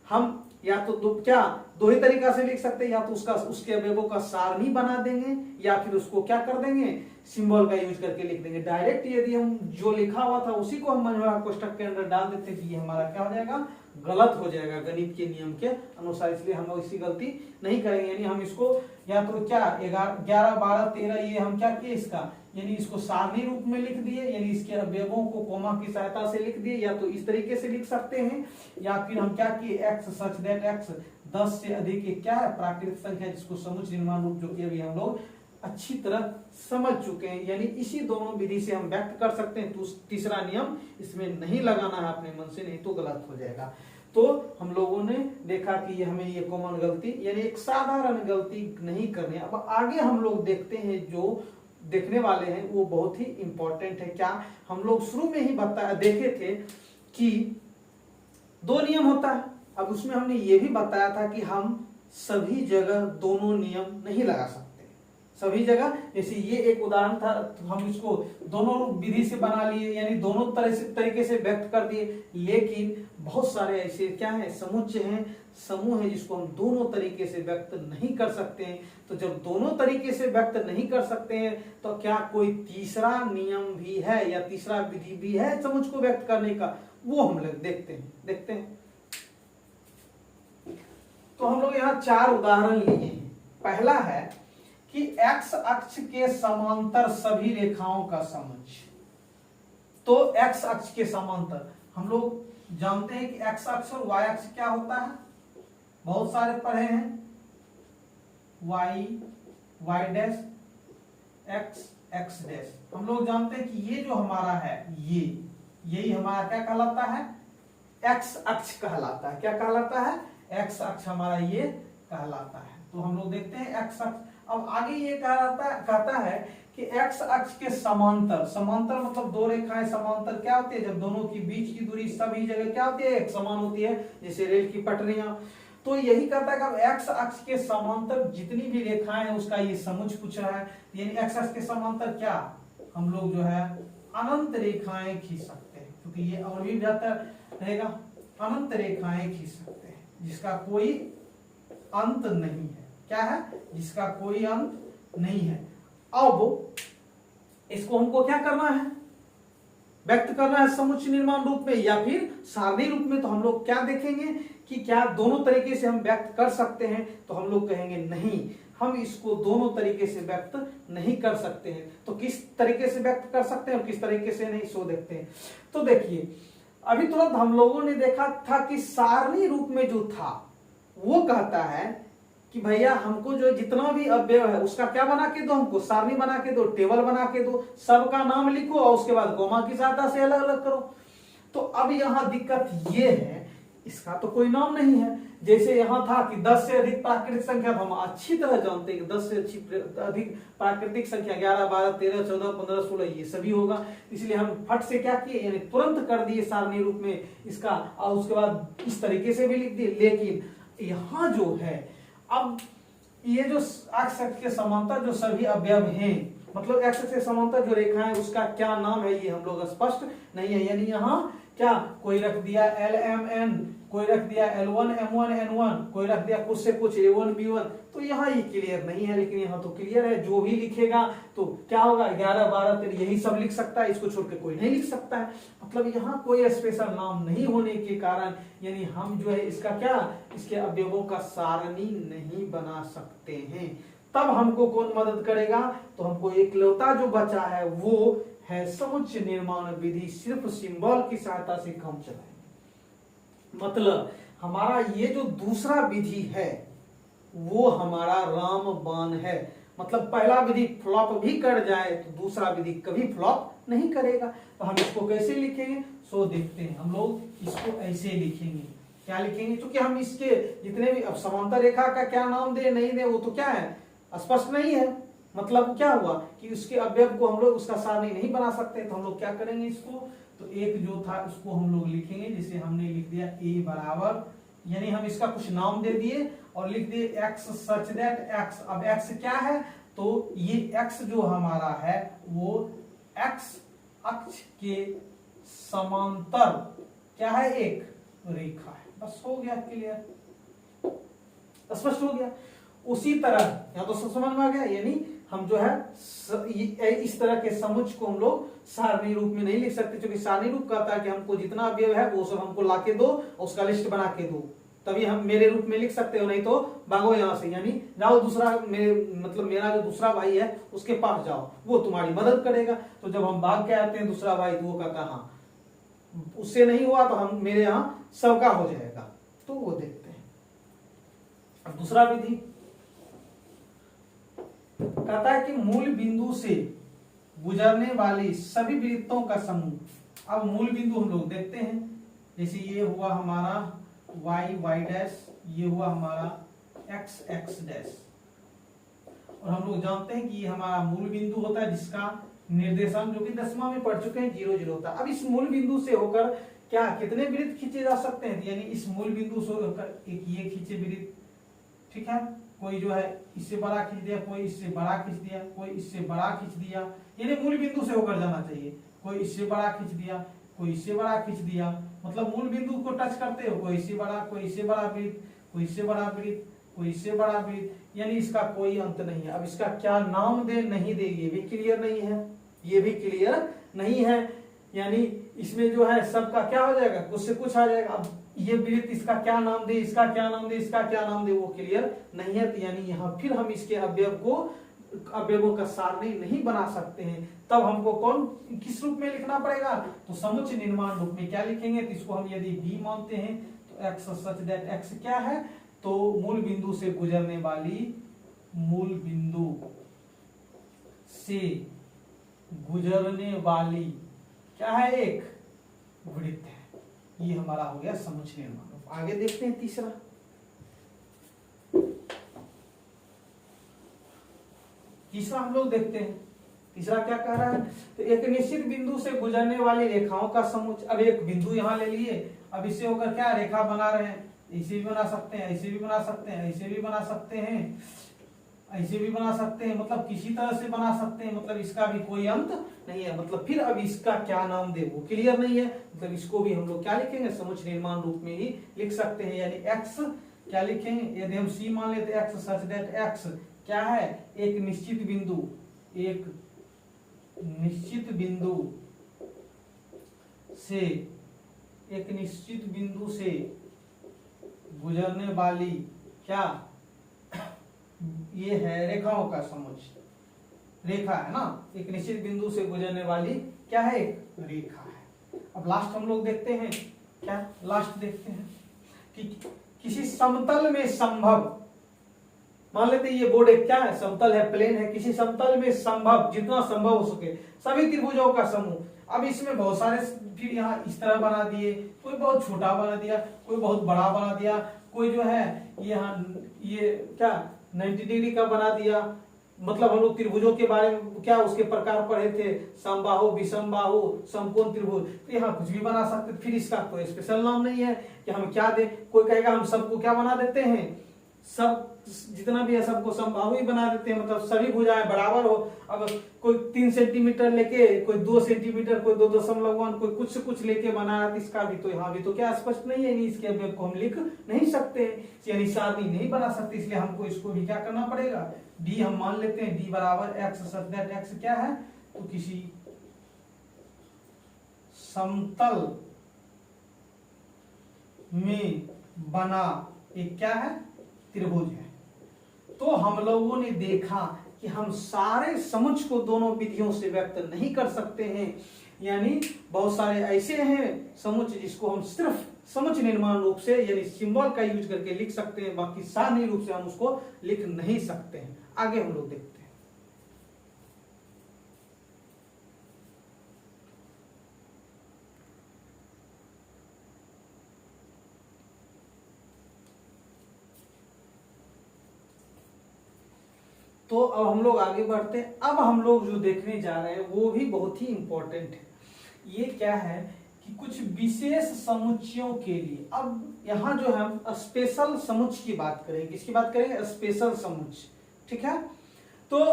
हम या तो दो ही तरीका से लिख सकते हैं, या तो उसके अवयवों का सारणी बना देंगे, या फिर उसको क्या कर देंगे, सिंबल का यूज करके लिख देंगे। डायरेक्ट यदि हम जो लिखा हुआ था उसी को हम मंझोला कोष्ठक के अंदर डाल देते हैं, ये हमारा क्या हो जाएगा, गलत हो जाएगा गणित के नियम के अनुसार। इसलिए हम लोग इसी गलती नहीं करेंगे। यानी हम इसको या तो क्या 11 12 13 ये हम क्या किए, इसका यानी इसको सारणी रूप में लिख दिए, यानी इसके अवयवों को कोमा की सहायता से लिख दिए, या तो इस तरीके से लिख सकते हैं, या फिर हम क्या किए, x सच दैट x 10 से अधिक एक क्या है, प्राकृतिक संख्या, जिसको समुच्चय निर्माण रूप, जो कि अभी हम लोग अच्छी तरह समझ चुके हैं। यानी इसी दोनों विधि से हम व्यक्त कर सकते हैं। तो तीसरा नियम इसमें नहीं लगाना है अपने मन से, नहीं तो गलत हो जाएगा। तो हम लोगों ने देखा कि हमें ये कॉमन गलती यानी एक साधारण गलती नहीं करनी। अब आगे हम लोग देखते हैं, जो देखने वाले हैं वो बहुत ही इंपॉर्टेंट है। क्या हम लोग शुरू में ही देखे थे कि 2 नियम होता है। अब उसमें हमने ये भी बताया था कि हम सभी जगह दोनों नियम नहीं लगा सकते। सभी जगह जैसे ये एक उदाहरण था, तो हम इसको दोनों विधि से बना लिए, यानी दोनों तरीके से व्यक्त कर दिए। लेकिन बहुत सारे ऐसे क्या है, समुच्चय हैं, समूह है, जिसको हम दोनों तरीके से व्यक्त नहीं कर सकते हैं। तो जब दोनों तरीके से व्यक्त नहीं कर सकते हैं, तो क्या कोई तीसरा नियम भी है या तीसरा विधि भी है समुच्चय को व्यक्त करने का, वो हम लोग देखते हैं। तो हम लोग यहाँ 4 उदाहरण लिए हैं। पहला है कि x अक्ष के समांतर सभी रेखाओं का समुच्चय। तो x अक्ष के समांतर हम लोग जानते हैं कि x अक्ष और y अक्ष क्या होता है, बहुत सारे पढ़े हैं, y डैश, x डैश। हम लोग जानते हैं कि ये जो हमारा है, यही हमारा क्या कहलाता है, x अक्ष कहलाता है। क्या कहलाता है, x अक्ष हमारा ये कहलाता है। तो हम लोग देखते हैं x अक्ष। अब आगे ये कहता है कि x अक्ष के समांतर मतलब 2 रेखाएं समांतर क्या होती है, जब दोनों की बीच की दूरी सभी जगह क्या होती है, एक समान होती है, जैसे रेल की पटरियां। तो यही कहता है कि अब एक्स अक्ष के समांतर जितनी भी रेखाएं हैं उसका ये समुच्च पूछ रहा है, यानी एक्स अक्ष के समांतर क्या हम लोग जो है अनंत रेखाएं खींच सकते हैं, क्योंकि ये और भी बेहतर रहेगा। अनंत रेखाएं खींच सकते हैं जिसका कोई अंत नहीं है। क्या है? जिसका कोई अंत नहीं है। अब इसको हमको क्या करना है? व्यक्त करना है समुच्चय निर्माण रूप में या फिर सारणी रूप में। तो हम लोग क्या देखेंगे कि क्या दोनों तरीके से हम व्यक्त कर सकते हैं? तो हम लोग कहेंगे नहीं, हम इसको दोनों तरीके से व्यक्त नहीं कर सकते हैं। तो किस तरीके से व्यक्त कर सकते हैं और किस तरीके से नहीं, सो देखते हैं। तो देखिए, अभी तुरंत हम लोगों ने देखा था कि सारणी रूप में जो था वो कहता है कि भैया हमको जो जितना भी अवयव है उसका क्या बना के दो, हमको सारणी बना के दो, टेबल बना के दो, सबका नाम लिखो और उसके बाद गोमा की सहायता से अलग अलग करो। तो अब यहां दिक्कत ये है, इसका तो कोई नाम नहीं है। जैसे यहां था कि 10 से अधिक प्राकृतिक संख्या, हम अच्छी तरह जानते हैं कि 10 से अधिक प्राकृतिक संख्या 11, 12, 13, 14, 15, 16 ये सभी होगा। इसलिए हम फट से क्या किए, यानी तुरंत कर दिए सारणी रूप में इसका, और उसके बाद इस तरीके से भी लिख दिए। लेकिन यहां जो है, अब ये जो अक्ष के समांतर जो सभी अवयव हैं, मतलब एक्स के समांतर जो रेखा है उसका क्या नाम है ये हम लोग स्पष्ट नहीं है। यानी यहाँ क्या कोई रख दिया LMN, कोई रख दिया L1 M1 N1, कोई रख दिया कुछ से कुछ A1 B1, तो यहाँ ये क्लियर नहीं है। लेकिन यहाँ तो क्लियर है, जो भी लिखेगा तो क्या होगा 11 12 13 यही सब लिख सकता है, इसको छोड़ के कोई नहीं लिख सकता है। मतलब यहाँ कोई स्पेशल नाम नहीं होने के कारण यानी हम जो है इसका क्या, इसके अवयवों का सारणी नहीं बना सकते हैं। तब हमको कौन मदद करेगा? तो हमको एकलौता जो बचा है वो है समुच्चय निर्माण विधि। सिर्फ सिंबल की सहायता से काम चलाएंगे। मतलब हमारा ये जो दूसरा विधि है वो हमारा रामबाण है। मतलब पहला विधि फ्लॉप भी कर जाए तो दूसरा विधि कभी फ्लॉप नहीं करेगा। तो हम इसको कैसे लिखेंगे, सो देखते हैं। हम लोग इसको ऐसे लिखेंगे। क्या लिखेंगे? क्योंकि हम इसके जितने भी, अब समांतर रेखा का क्या नाम दे नहीं दे वो तो क्या है, स्पष्ट नहीं है। मतलब क्या हुआ कि उसके अवयव को हम लोग उसका सारणी नहीं बना सकते। तो हम लोग क्या करेंगे इसको, तो एक जो था उसको हम लोग लिखेंगे, जिसे हमने लिख दिया A बराबर, यानी हम इसका कुछ नाम दे दिए और लिख दिए x सच दैट x। अब x क्या है? तो ये x जो हमारा है वो x अक्ष के समांतर क्या है, एक रेखा है। बस हो गया, क्लियर, स्पष्ट हो गया। उसी तरह यहां तो समझ में आ गया। यानी हम जो है इस तरह के समुच्च को हम लोग सारणी रूप में नहीं लिख सकते, क्योंकि सारणी रूप कहता है कि हमको जितना अवयव है वो सब हमको लाके दो और उसका लिस्ट बना के दो, तभी हम मेरे रूप में लिख सकते हो, नहीं तो भागो यहां से। यानी जाओ दूसरा, मेरा जो दूसरा भाई है उसके पास जाओ, वो तुम्हारी मदद करेगा। तो जब हम भाग के आते हैं दूसरा भाई, तो वो कहता हाँ उससे नहीं हुआ तो हम मेरे यहाँ सबका हो जाएगा। तो वो देखते हैं। अब दूसरा विधि कहता है कि मूल बिंदु से गुजरने वाली सभी वृत्तों का समूह। अब मूल बिंदु हम लोग देखते हैं, जैसे ये हुआ हमारा y डैश, ये हुआ हमारा x डैश, और हम लोग जानते हैं कि ये हमारा मूल बिंदु होता है जिसका निर्देशांक जो कि 10वां में पढ़ चुके हैं 0 0 होता है। अब इस मूल बिंदु से होकर क्या कितने वृत्त खींचे जा सकते हैं? यानी इस मूल बिंदु से होकर एक ये खींचे वृत्त, ठीक है, कोई जो है इससे बड़ा खींच दिया, कोई इससे बड़ा खींच दिया, कोई इससे बड़ा खींच दिया, यानी मूल बिंदु से होकर जाना चाहिए। कोई इससे बड़ा खींच दिया, कोई इससे बड़ा खींच दिया, मतलब मूल बिंदु को टच करते हो, कोई इससे बड़ा, कोई इससे बड़ा वृत्त, कोई इससे बड़ा वृत्त, कोई इससे बड़ा वृत्त, यानी इसका कोई अंत नहीं है। अब इसका क्या नाम दे नहीं दे ये भी क्लियर नहीं है, ये भी क्लियर नहीं है। यानी इसमें जो है सबका क्या हो जाएगा, कुछ से कुछ आ जाएगा। अब ये वृत्त इसका क्या नाम दे, इसका क्या नाम दे, इसका क्या नाम दे, वो क्लियर नहीं है। तो यानी यहाँ फिर हम इसके अवयवों का सारणी नहीं बना सकते हैं। तब हमको कौन किस रूप में लिखना पड़ेगा? तो समुच्चय निर्माण रूप में क्या लिखेंगे? तो इसको हम यदि v मानते हैं तो x सच दैट x क्या है, तो मूल बिंदु से गुजरने वाली, मूल बिंदु से गुजरने वाली क्या है, एक वृत्त है। ये हमारा हो गया समुच्चय निर्माण। आगे देखते हैं तीसरा। तीसरा हम लोग देखते हैं, तीसरा क्या कह रहा है? तो एक निश्चित बिंदु से गुजरने वाली रेखाओं का समुच्चय। अब एक बिंदु यहां ले लिए, अब इससे होकर क्या रेखा बना रहे हैं, ऐसे भी बना सकते हैं, ऐसे भी बना सकते हैं, ऐसे भी बना सकते हैं, ऐसे भी बना सकते हैं, मतलब किसी तरह से बना सकते हैं, मतलब इसका भी कोई अंत नहीं है। मतलब फिर अब इसका क्या नाम दे वो क्लियर नहीं है, मतलब इसको भी हम लोग क्या लिखेंगे, समुच्चय निर्माण रूप में ही लिख सकते हैं। यानी x क्या लिखेंगे, यदि हम c मान लेते x सच दैट x क्या है, एक निश्चित बिंदु, एक निश्चित बिंदु से, एक निश्चित बिंदु से गुजरने वाली क्या, ये है रेखाओं का समुच्चय, रेखा है ना, एक निश्चित बिंदु से गुजरने वाली क्या है, एक रेखा है। अब लास्ट हम लोग देखते हैं, क्या लास्ट देखते हैं कि किसी समतल में संभव, मान लेते हैं ये बोर्ड एक क्या है, समतल है, प्लेन है, किसी समतल में संभव, जितना संभव हो सके सभी त्रिभुजों का समूह। अब इसमें बहुत सारे, फिर यहाँ इस तरह बना दिए, कोई बहुत छोटा बना दिया, कोई बहुत बड़ा बना दिया, कोई जो है यहाँ ये क्या 90 डिग्री का बना दिया। मतलब हम लोग त्रिभुजों के बारे में क्या उसके प्रकार पढ़े थे, समबाहु, विषमबाहु, समकोण त्रिभुज, तो यहाँ कुछ भी बना सकते। फिर इसका कोई स्पेशल नाम नहीं है कि हम क्या दे, कोई कहेगा हम सबको क्या बना देते हैं, सब जितना भी है सबको समबाहु ही बना देते हैं, मतलब सभी भुजाएं बराबर हो। अब कोई 3 सेंटीमीटर लेके, कोई 2 सेंटीमीटर, कोई 2.1, कोई कुछ से कुछ लेके बनाया, तो इसका भी तो यहाँ भी तो क्या स्पष्ट नहीं है, इसके अब हम लिख नहीं सकते, यानी सारणी नहीं बना सकते, इसलिए हमको इसको भी क्या करना पड़ेगा, डी हम मान लेते हैं, डी बराबर एक्स सच दैट एक्स क्या है, तो किसी समतल में बना एक क्या है, त्रिभुज है। तो हम लोगों ने देखा कि हम सारे समुच्चय को दोनों विधियों से व्यक्त नहीं कर सकते हैं, यानी बहुत सारे ऐसे हैं समुच्चय जिसको हम सिर्फ समुच्चय निर्माण रूप से यानी सिंबल का यूज करके लिख सकते हैं, बाकी सारणी रूप से हम उसको लिख नहीं सकते हैं। आगे हम लोग देखते हैं। तो अब हम लोग आगे बढ़ते हैं। अब हम लोग जो देखने जा रहे हैं वो भी बहुत ही इंपॉर्टेंट है। ये क्या है कि कुछ विशेष समुच्चयों के लिए, अब यहाँ जो है हम स्पेशल समुच्चय की बात करेंगे, किसकी बात करेंगे, स्पेशल समुच्चय, ठीक है। तो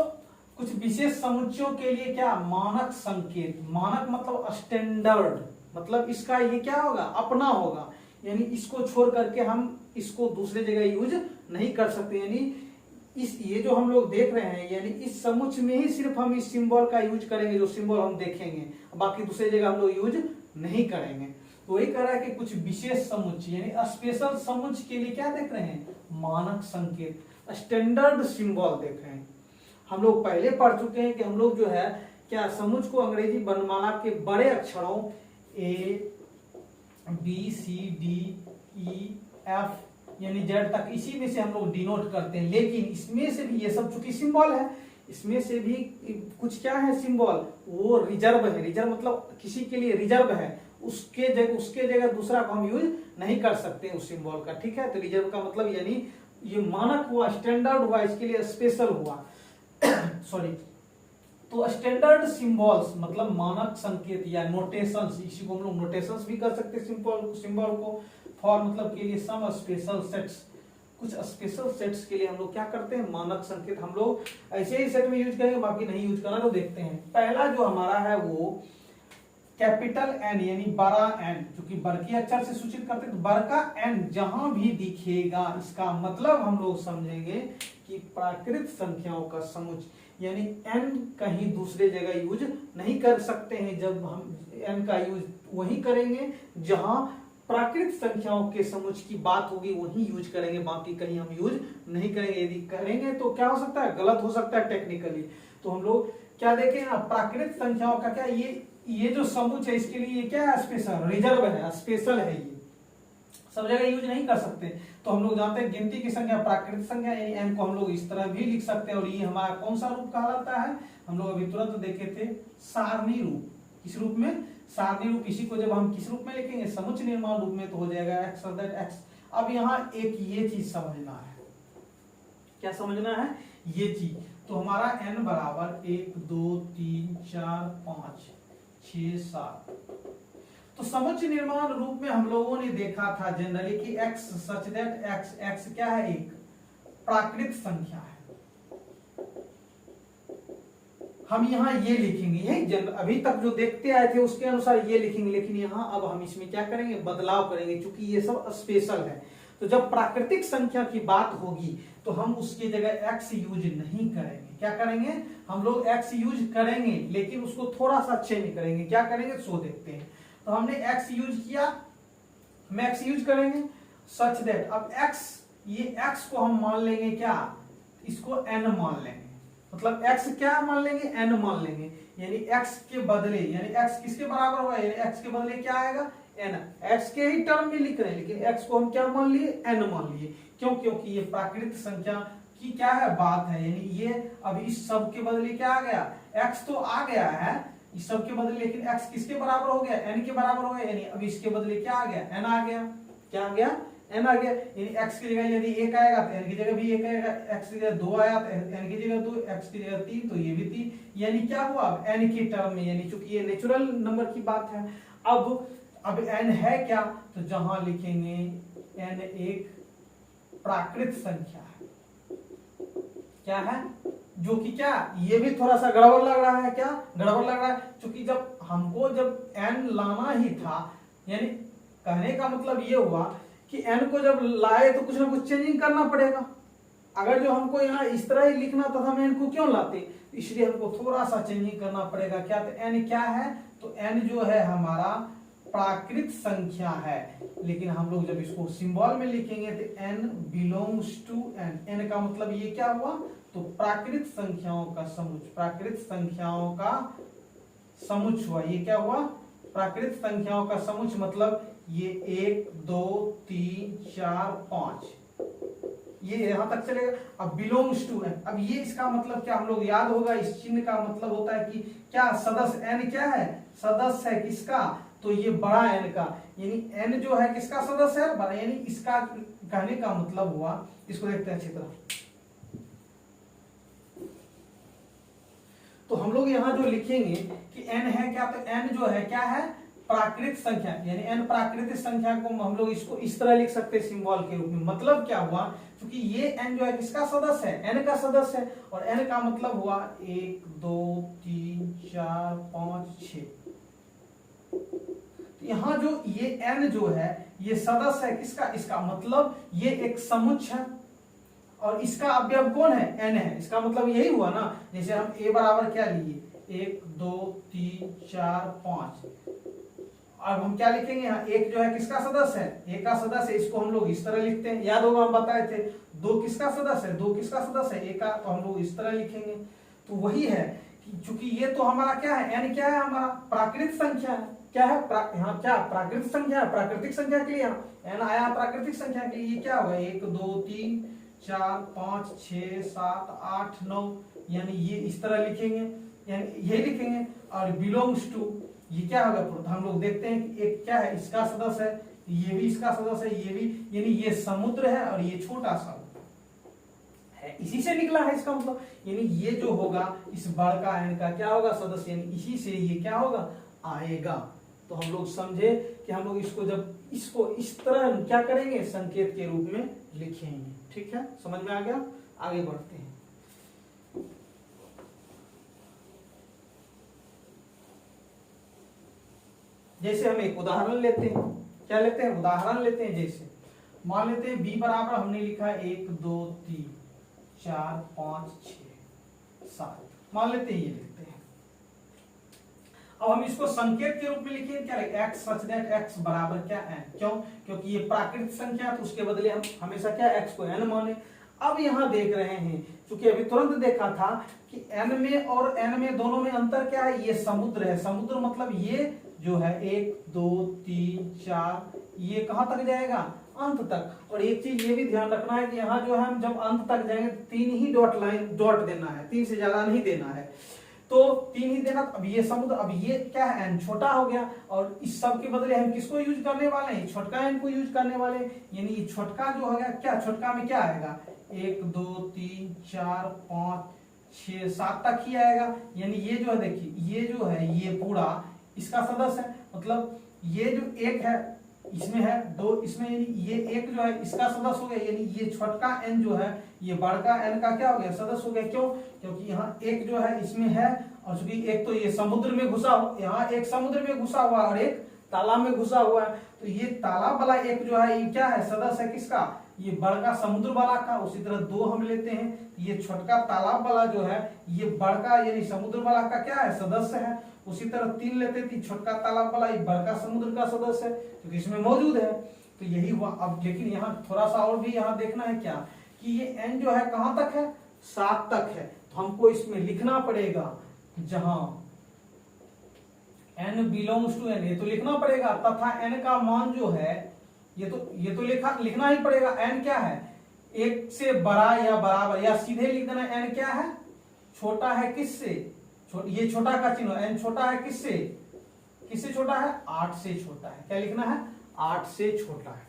कुछ विशेष समुच्चयों के लिए क्या, मानक संकेत, मानक मतलब स्टैंडर्ड, मतलब इसका ये क्या होगा, अपना होगा, यानी इसको छोड़ करके हम इसको दूसरे जगह यूज नहीं कर सकते। यानी इस ये जो हम लोग देख रहे हैं, यानी इस समुच्चय में ही सिर्फ हम इस सिंबल का यूज करेंगे, जो सिंबल हम देखेंगे, बाकी दूसरे जगह हम लोग यूज नहीं करेंगे। तो वही कह रहा है कि कुछ विशेष समुच्चय यानी स्पेशल समुच्चय के लिए क्या देख रहे हैं, मानक संकेत, स्टैंडर्ड सिंबल देख रहे हैं। हम लोग पहले पढ़ चुके हैं कि हम लोग जो है क्या समुच्चय को अंग्रेजी वर्णमाला के बड़े अक्षरों A B C D E F यानी जेड तक इसी में से हम लोग डिनोट करते हैं, लेकिन इसमें से भी ये सब चूंकि सिंबल है, इसमें से भी कुछ क्या है सिंबल, वो रिजर्व है, रिजर्व मतलब किसी के लिए रिजर्व है, उसके जगह दूसरा को हम यूज नहीं कर सकते उस सिंबल का, ठीक है। तो रिजर्व का मतलब यानी ये मानक हुआ, स्टैंडर्ड हुआ, इसके लिए स्पेशल हुआ सॉरी। तो स्टैंडर्ड सिंबल्स मतलब मानक संकेत या नोटेशंस, इसी को हम लोग नोटेशंस भी कर सकते हैं सिंबल को। फॉर मतलब के लिए सम स्पेशल सेट्स, कुछ स्पेशल सेट्स के लिए हम लोग क्या करते हैं, मानक संकेत हम लोग ऐसे ही सेट में यूज करेंगे, बाकी नहीं यूज करना। तो देखते हैं पहला जो हमारा है वो कैपिटल एन यानी बड़ा एन, जो कि बड़के अक्षर से सूचित करते हैं। तो बड़का एन जहां भी दिखेगा इसका मतलब हम लोग समझेंगे कि प्राकृत संख्याओं का समुच्चय, यानी एन कहीं दूसरे जगह यूज नहीं कर सकते हैं। जब हम एन का यूज वही करेंगे जहां प्राकृत संख्याओं के समुच्चय की बात होगी, वही यूज करेंगे, बाकी कहीं हम यूज नहीं करेंगे। यदि करेंगे तो क्या हो सकता है, गलत हो सकता है टेक्निकली। तो हम लोग क्या देखें ना, प्राकृत संख्याओं का क्या ये जो समुच्चय है इसके लिए ये क्या है, स्पेशल रिजर्व है, स्पेशल है, ये सब जगह यूज नहीं कर सकते। तो हम लोग जानते हैं गिनती की संख्या, प्राकृतिक संख्या यानी एन को हम लोग इस तरह भी लिख सकते हैं, और ये हमारा कौन सा रूप कहलाता है, हम लोग अभी तुरंत देखे थे सारणी रूप। किस रूप में, सारणी रूप। इसी को जब हम किस रूप में लिखेंगे, समुच्चय निर्माण रूप में, तो हो जाएगा एक्स दैट एक्स। अब यहाँ एक ये चीज समझना है, क्या समझना है, ये चीज। तो हमारा एन बराबर 1 2 3 4 5 6 7, तो तो समुच्चय निर्माण रूप में हम लोगों ने देखा था जनरली कि x सच दैट x क्या है, एक प्राकृत संख्या है। हम यहाँ ये लिखेंगे, यही अभी तक जो देखते आए थे उसके अनुसार ये लिखेंगे, लेकिन यहाँ अब हम इसमें क्या करेंगे, बदलाव करेंगे, क्योंकि ये सब स्पेशल है। तो जब प्राकृतिक संख्या की बात होगी तो हम उसकी जगह x यूज नहीं करेंगे। क्या करेंगे, हम लोग x यूज करेंगे, लेकिन उसको थोड़ा सा चेंज करेंगे। क्या करेंगे, सो देखते हैं। तो हमने x यूज किया, हम x यूज करेंगे सच दैट, अब x, ये x को हम मान लेंगे क्या, इसको n मान लेंगे, मतलब x क्या मान लेंगे, n मान लेंगे। यानी x के बदले, यानी x किसके बराबर होगा, यानी x के बदले क्या आएगा, n। x के ही टर्म में लिख रहे हैं, लेकिन x को हम क्या मान लिए, n मान लिए। क्यों, क्योंकि ये प्राकृत संख्या की क्या है, बात है। यानी ये अब इस सब के बदले क्या आ गया, x तो आ गया है इस सब के बदले, लेकिन x किसके बराबर हो गया, n के बराबर हो गया। यानी अब इसके बदले क्या आ गया, n आ गया। क्या आ गया, n आ गया। यानी x की जगह यदि 1 आएगा तो n की जगह भी 1 आएगा, x की जगह 2 आया तो n की जगह 2, x की जगह 3 तो ये भी 3। यानी क्या हुआ, अब n के टर्म में, यानी चूंकि ये नेचुरल नंबर की बात है। अब n है क्या, तो जहां लिखेंगे n एक प्राकृत संख्या है। क्या है, जो कि क्या, ये भी थोड़ा सा गड़बड़ लग रहा है। क्या गड़बड़ लग रहा है, क्योंकि जब हमको जब n लाना ही था, यानी कहने का मतलब ये हुआ कि n को जब लाए तो कुछ ना कुछ चेंजिंग करना पड़ेगा। अगर जो हमको यहाँ इस तरह ही लिखना था, हम n को क्यों लाते, इसलिए हमको थोड़ा सा चेंजिंग करना पड़ेगा। क्या, तो n क्या है, तो n जो है हमारा प्राकृत संख्या है। लेकिन हम लोग जब इसको सिंबल में लिखेंगे तो n belongs to n, n का मतलब ये क्या हुआ, तो प्राकृत संख्याओं का समुच्चय, प्राकृत संख्याओं का समुच्चय हुआ। ये क्या हुआ, प्राकृत संख्याओं का समुच्चय, मतलब ये 1 2 3 4 5, ये यहां तक चलेगा। अब बिलोंग्स टू n, अब ये इसका मतलब क्या, हम लोग याद होगा, इस चिन्ह का मतलब होता है कि क्या, सदस्य n क्या है, सदस्य है किसका, तो ये बड़ा n का, यानी n जो है किसका सदस्य है, बड़ा। यानी इसका कहने का मतलब हुआ, इसको देखते हैं अच्छी तरह। तो हम लोग यहाँ जो लिखेंगे कि n है क्या, तो n जो है क्या है, प्राकृत संख्या, यानी n प्राकृतिक संख्या को हम लोग इसको इस तरह लिख सकते हैं सिंबल के रूप में। मतलब क्या हुआ, क्योंकि ये n जो है किसका सदस्य है, n का सदस्य है, और n का मतलब हुआ 1 2 3 4 5 6। यहाँ जो ये n जो है ये सदस्य है किसका, इसका मतलब ये एक समुच्चय है, और इसका अवयव कौन है, n है। इसका मतलब यही हुआ ना, जैसे हम a बराबर क्या लिए, 1 2 3 4 5। अब हम क्या लिखेंगे, यहाँ एक जो है किसका सदस्य है, एक का सदस्य है, इसको हम लोग इस तरह लिखते हैं। याद होगा हम बताए थे, 2 किसका सदस्य है, 2 किसका सदस्य है, एक का, तो हम लोग इस तरह लिखेंगे। तो वही है कि चूंकि ये तो हमारा क्या है, n क्या है, हमारा प्राकृतिक संख्या है। क्या है, यहाँ क्या प्राकृतिक संख्या है, प्राकृतिक संख्या के लिए यहाँ n आया प्राकृतिक संख्या के लिए, ये क्या होगा 1 2 3 4 5 6 7 8 9, यानी ये इस तरह लिखेंगे, यानी ये लिखेंगे। और बिलोंग्स टू, ये क्या होगा, हम लोग देखते हैं कि एक क्या है, इसका सदस्य है, ये भी इसका सदस्य है, ये भी, यानी ये समुद्र है और ये छोटा सा है, इसी से निकला है इसका मतलब। यानी ये जो होगा इस बड़का n का क्या होगा, सदस्य, यानी इसी से ये क्या होगा, आएगा। तो हम लोग समझे कि हम लोग इसको जब इसको इस तरह क्या करेंगे, संकेत के रूप में लिखेंगे। ठीक है, समझ में आ गया, आगे बढ़ते हैं। जैसे हम एक उदाहरण लेते हैं, क्या लेते हैं, उदाहरण लेते हैं। जैसे मान लेते हैं b बराबर हमने लिखा 1 2 3 4 5 6 7, मान लेते हैं ये लिखते हैं। अब हम इसको संकेत के रूप में लिखेंगे, क्या लिखें, x सच दैट x बराबर क्या n। क्यों, क्योंकि ये प्राकृतिक संख्या है, तो उसके बदले हम हमेशा क्या x को n माने। अब यहाँ देख रहे हैं, क्योंकि अभी तुरंत देखा था कि n में और n में दोनों में अंतर क्या है, ये समुद्र है। समुद्र मतलब ये जो है 1 2 3 4, ये कहां तक जाएगा, अंत तक। और एक चीज ये भी ध्यान रखना है कि यहाँ जो है हम जब अंत तक जाएंगे 3 ही डॉट देना है, 3 से ज्यादा नहीं देना है, तो 3 ही देना। अब ये समुद्र, अब ये क्या है, n छोटा हो गया, और इस सब के बदले हम किसको यूज करने वाले हैं, छोटका n को यूज करने वाले। यानी ये छोटका जो हो गया, क्या छोटका में क्या आएगा, 1 2 3 4 5 6 7 तक ही आएगा। यानी ये जो है, देखिए ये जो है ये पूरा इसका सदस्य है, मतलब ये जो एक है इसमें है 2, इसमें यानी ये एक जो है इसका सदस्य हो गया, यानी ये छोटका n जो है ये बड़का n का क्या हो गया, सदस्य हो गया। क्यों? क्योंकि यहाँ एक जो है इसमें है, और चूंकि एक तो ये समुद्र में घुसा, यहाँ एक समुद्र में घुसा हुआ और एक तालाब में घुसा हुआ है, तो ये तालाब वाला एक जो है ये क्या है, सदस्य है किसका, ये बड़का समुद्र वाला का। उसी तरह 2 हम लेते हैं, ये छोटका तालाब वाला जो है ये बड़का यानी समुद्र वाला का क्या है, सदस्य है। उसी तरह 3 लेते थे, छोटका तालाब वाला ये बड़का समुद्र का सदस्य है, क्योंकि इसमें मौजूद है। तो यही हुआ। अब लेकिन यहाँ थोड़ा सा और भी यहाँ देखना है क्या, कि ये n जो है कहां तक है, 7 तक है। तो हमको इसमें लिखना पड़ेगा जहां n बिलोंग्स टू n, ये तो लिखना पड़ेगा, तथा n का मान जो है ये तो लिखना ही पड़ेगा। n क्या है, 1 से बड़ा या बराबर, या सीधे लिख देना n क्या है, छोटा है किससे, ये छोटा का चिन्ह, n छोटा है किससे छोटा है, 8 से छोटा है। क्या लिखना है, 8 से छोटा है।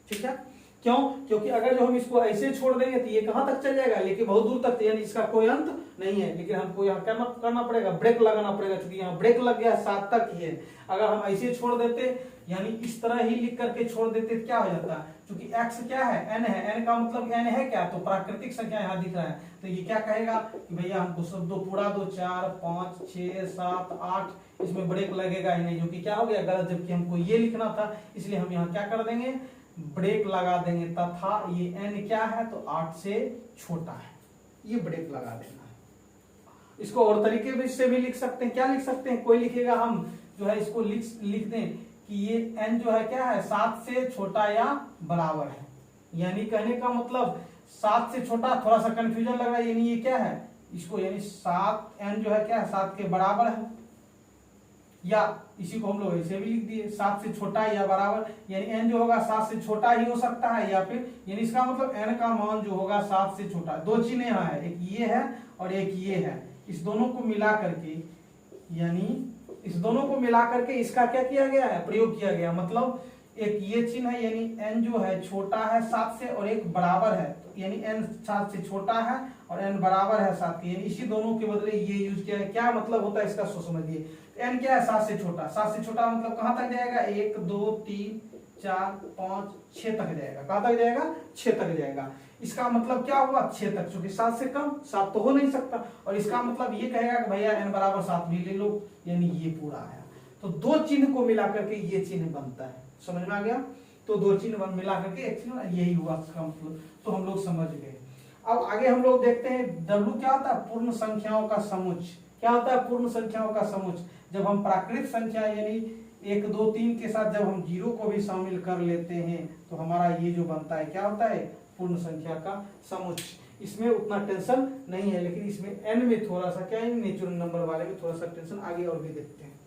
ठीक है, क्यों? क्योंकि अगर जो हम इसको ऐसे छोड़ देंगे तो ये कहां तक चल जाएगा, लेकिन बहुत दूर तक, यानी इसका कोई अंत नहीं है। लेकिन हमको यहाँ करना पड़ेगा, ब्रेक लगाना पड़ेगा, क्योंकि यहाँ ब्रेक लग गया, 7 तक ही है। अगर हम ऐसे छोड़ देते, यानी इस तरह ही लिख करके छोड़ देते तो क्या हो जाता है, क्योंकि x क्या है, n है, n का मतलब n है क्या, तो प्राकृतिक संख्या यहाँ दिख रहा है। तो ये क्या कहेगा कि भैया हमको सब 2 पूरा 2 4 5 6 7 8, इसमें ब्रेक लगेगा ही नहीं, जो कि क्या हो गया, गलत। जबकि हमको ये लिखना था, इसलिए हम यहाँ क्या कर देंगे, ब्रेक लगा देंगे, तथा ये n क्या है, तो 8 से छोटा है, ये ब्रेक लगा देना है। इसको और तरीके से भी लिख सकते हैं। क्या लिख सकते हैं, कोई लिखेगा, हम जो है इसको लिख दें कि ये n जो है क्या है, 7 से छोटा या बराबर है। यानी कहने का मतलब 7 से छोटा, थोड़ा सा कंफ्यूजन लग रहा है, यानी ये क्या है, इसको यानी 7 n जो है क्या है, 7 के बराबर है, या इसी को हम लोग ऐसे भी लिख दिए, 7 से छोटा या बराबर, यानी n जो होगा 7 से छोटा ही हो सकता है, या फिर यानी इसका मतलब n का मान जो होगा 7 से छोटा। 2 चिन्ह यहाँ है, एक ये है और एक ये है, इस दोनों को मिला करके, यानी इस दोनों को मिला करके इसका क्या किया गया है, प्रयोग किया गया। मतलब एक ये चिन्ह है, यानी n जो है छोटा है 7 से, और एक बराबर है, तो यानी n 7 से छोटा है और n बराबर है 7 के, यानी इसी दोनों के बदले ये यूज किया है। क्या मतलब होता है इसका, सो समझिए। n क्या है, 7 से छोटा, 7 से छोटा मतलब कहां तक जाएगा, 1 2 3 4 5 6 तक जाएगा। कहां तक जाएगा, 6 तक जाएगा। इसका मतलब क्या हुआ, 6 तक, क्योंकि 7 से कम 7 तो हो नहीं सकता। और इसका मतलब ये कहेगा कि भैया n बराबर 7 भी ले लो, यानी ये पूरा आया। तो 2 चिन्ह को मिला करके ये चिन्ह बनता है, समझ में आ गया। तो 2 चिन्ह मिला करके एक चिन्ह, यही हुआ इसका मतलब। तो हम लोग समझ गए। अब आगे हम लोग देखते हैं W क्या होता है, पूर्ण संख्याओं का समुच्चय। क्या होता है, पूर्ण संख्याओं का समुच्चय। जब हम प्राकृत संख्या यानी 1 2 3 के साथ जब हम 0 को भी शामिल कर लेते हैं, तो हमारा ये जो बनता है क्या होता है, पूर्ण संख्या का समुच्चय। इसमें उतना टेंशन नहीं है, लेकिन इसमें n में थोड़ा सा क्या है, नेचुरल नंबर वाले में थोड़ा सा टेंशन। आगे और भी देखते हैं।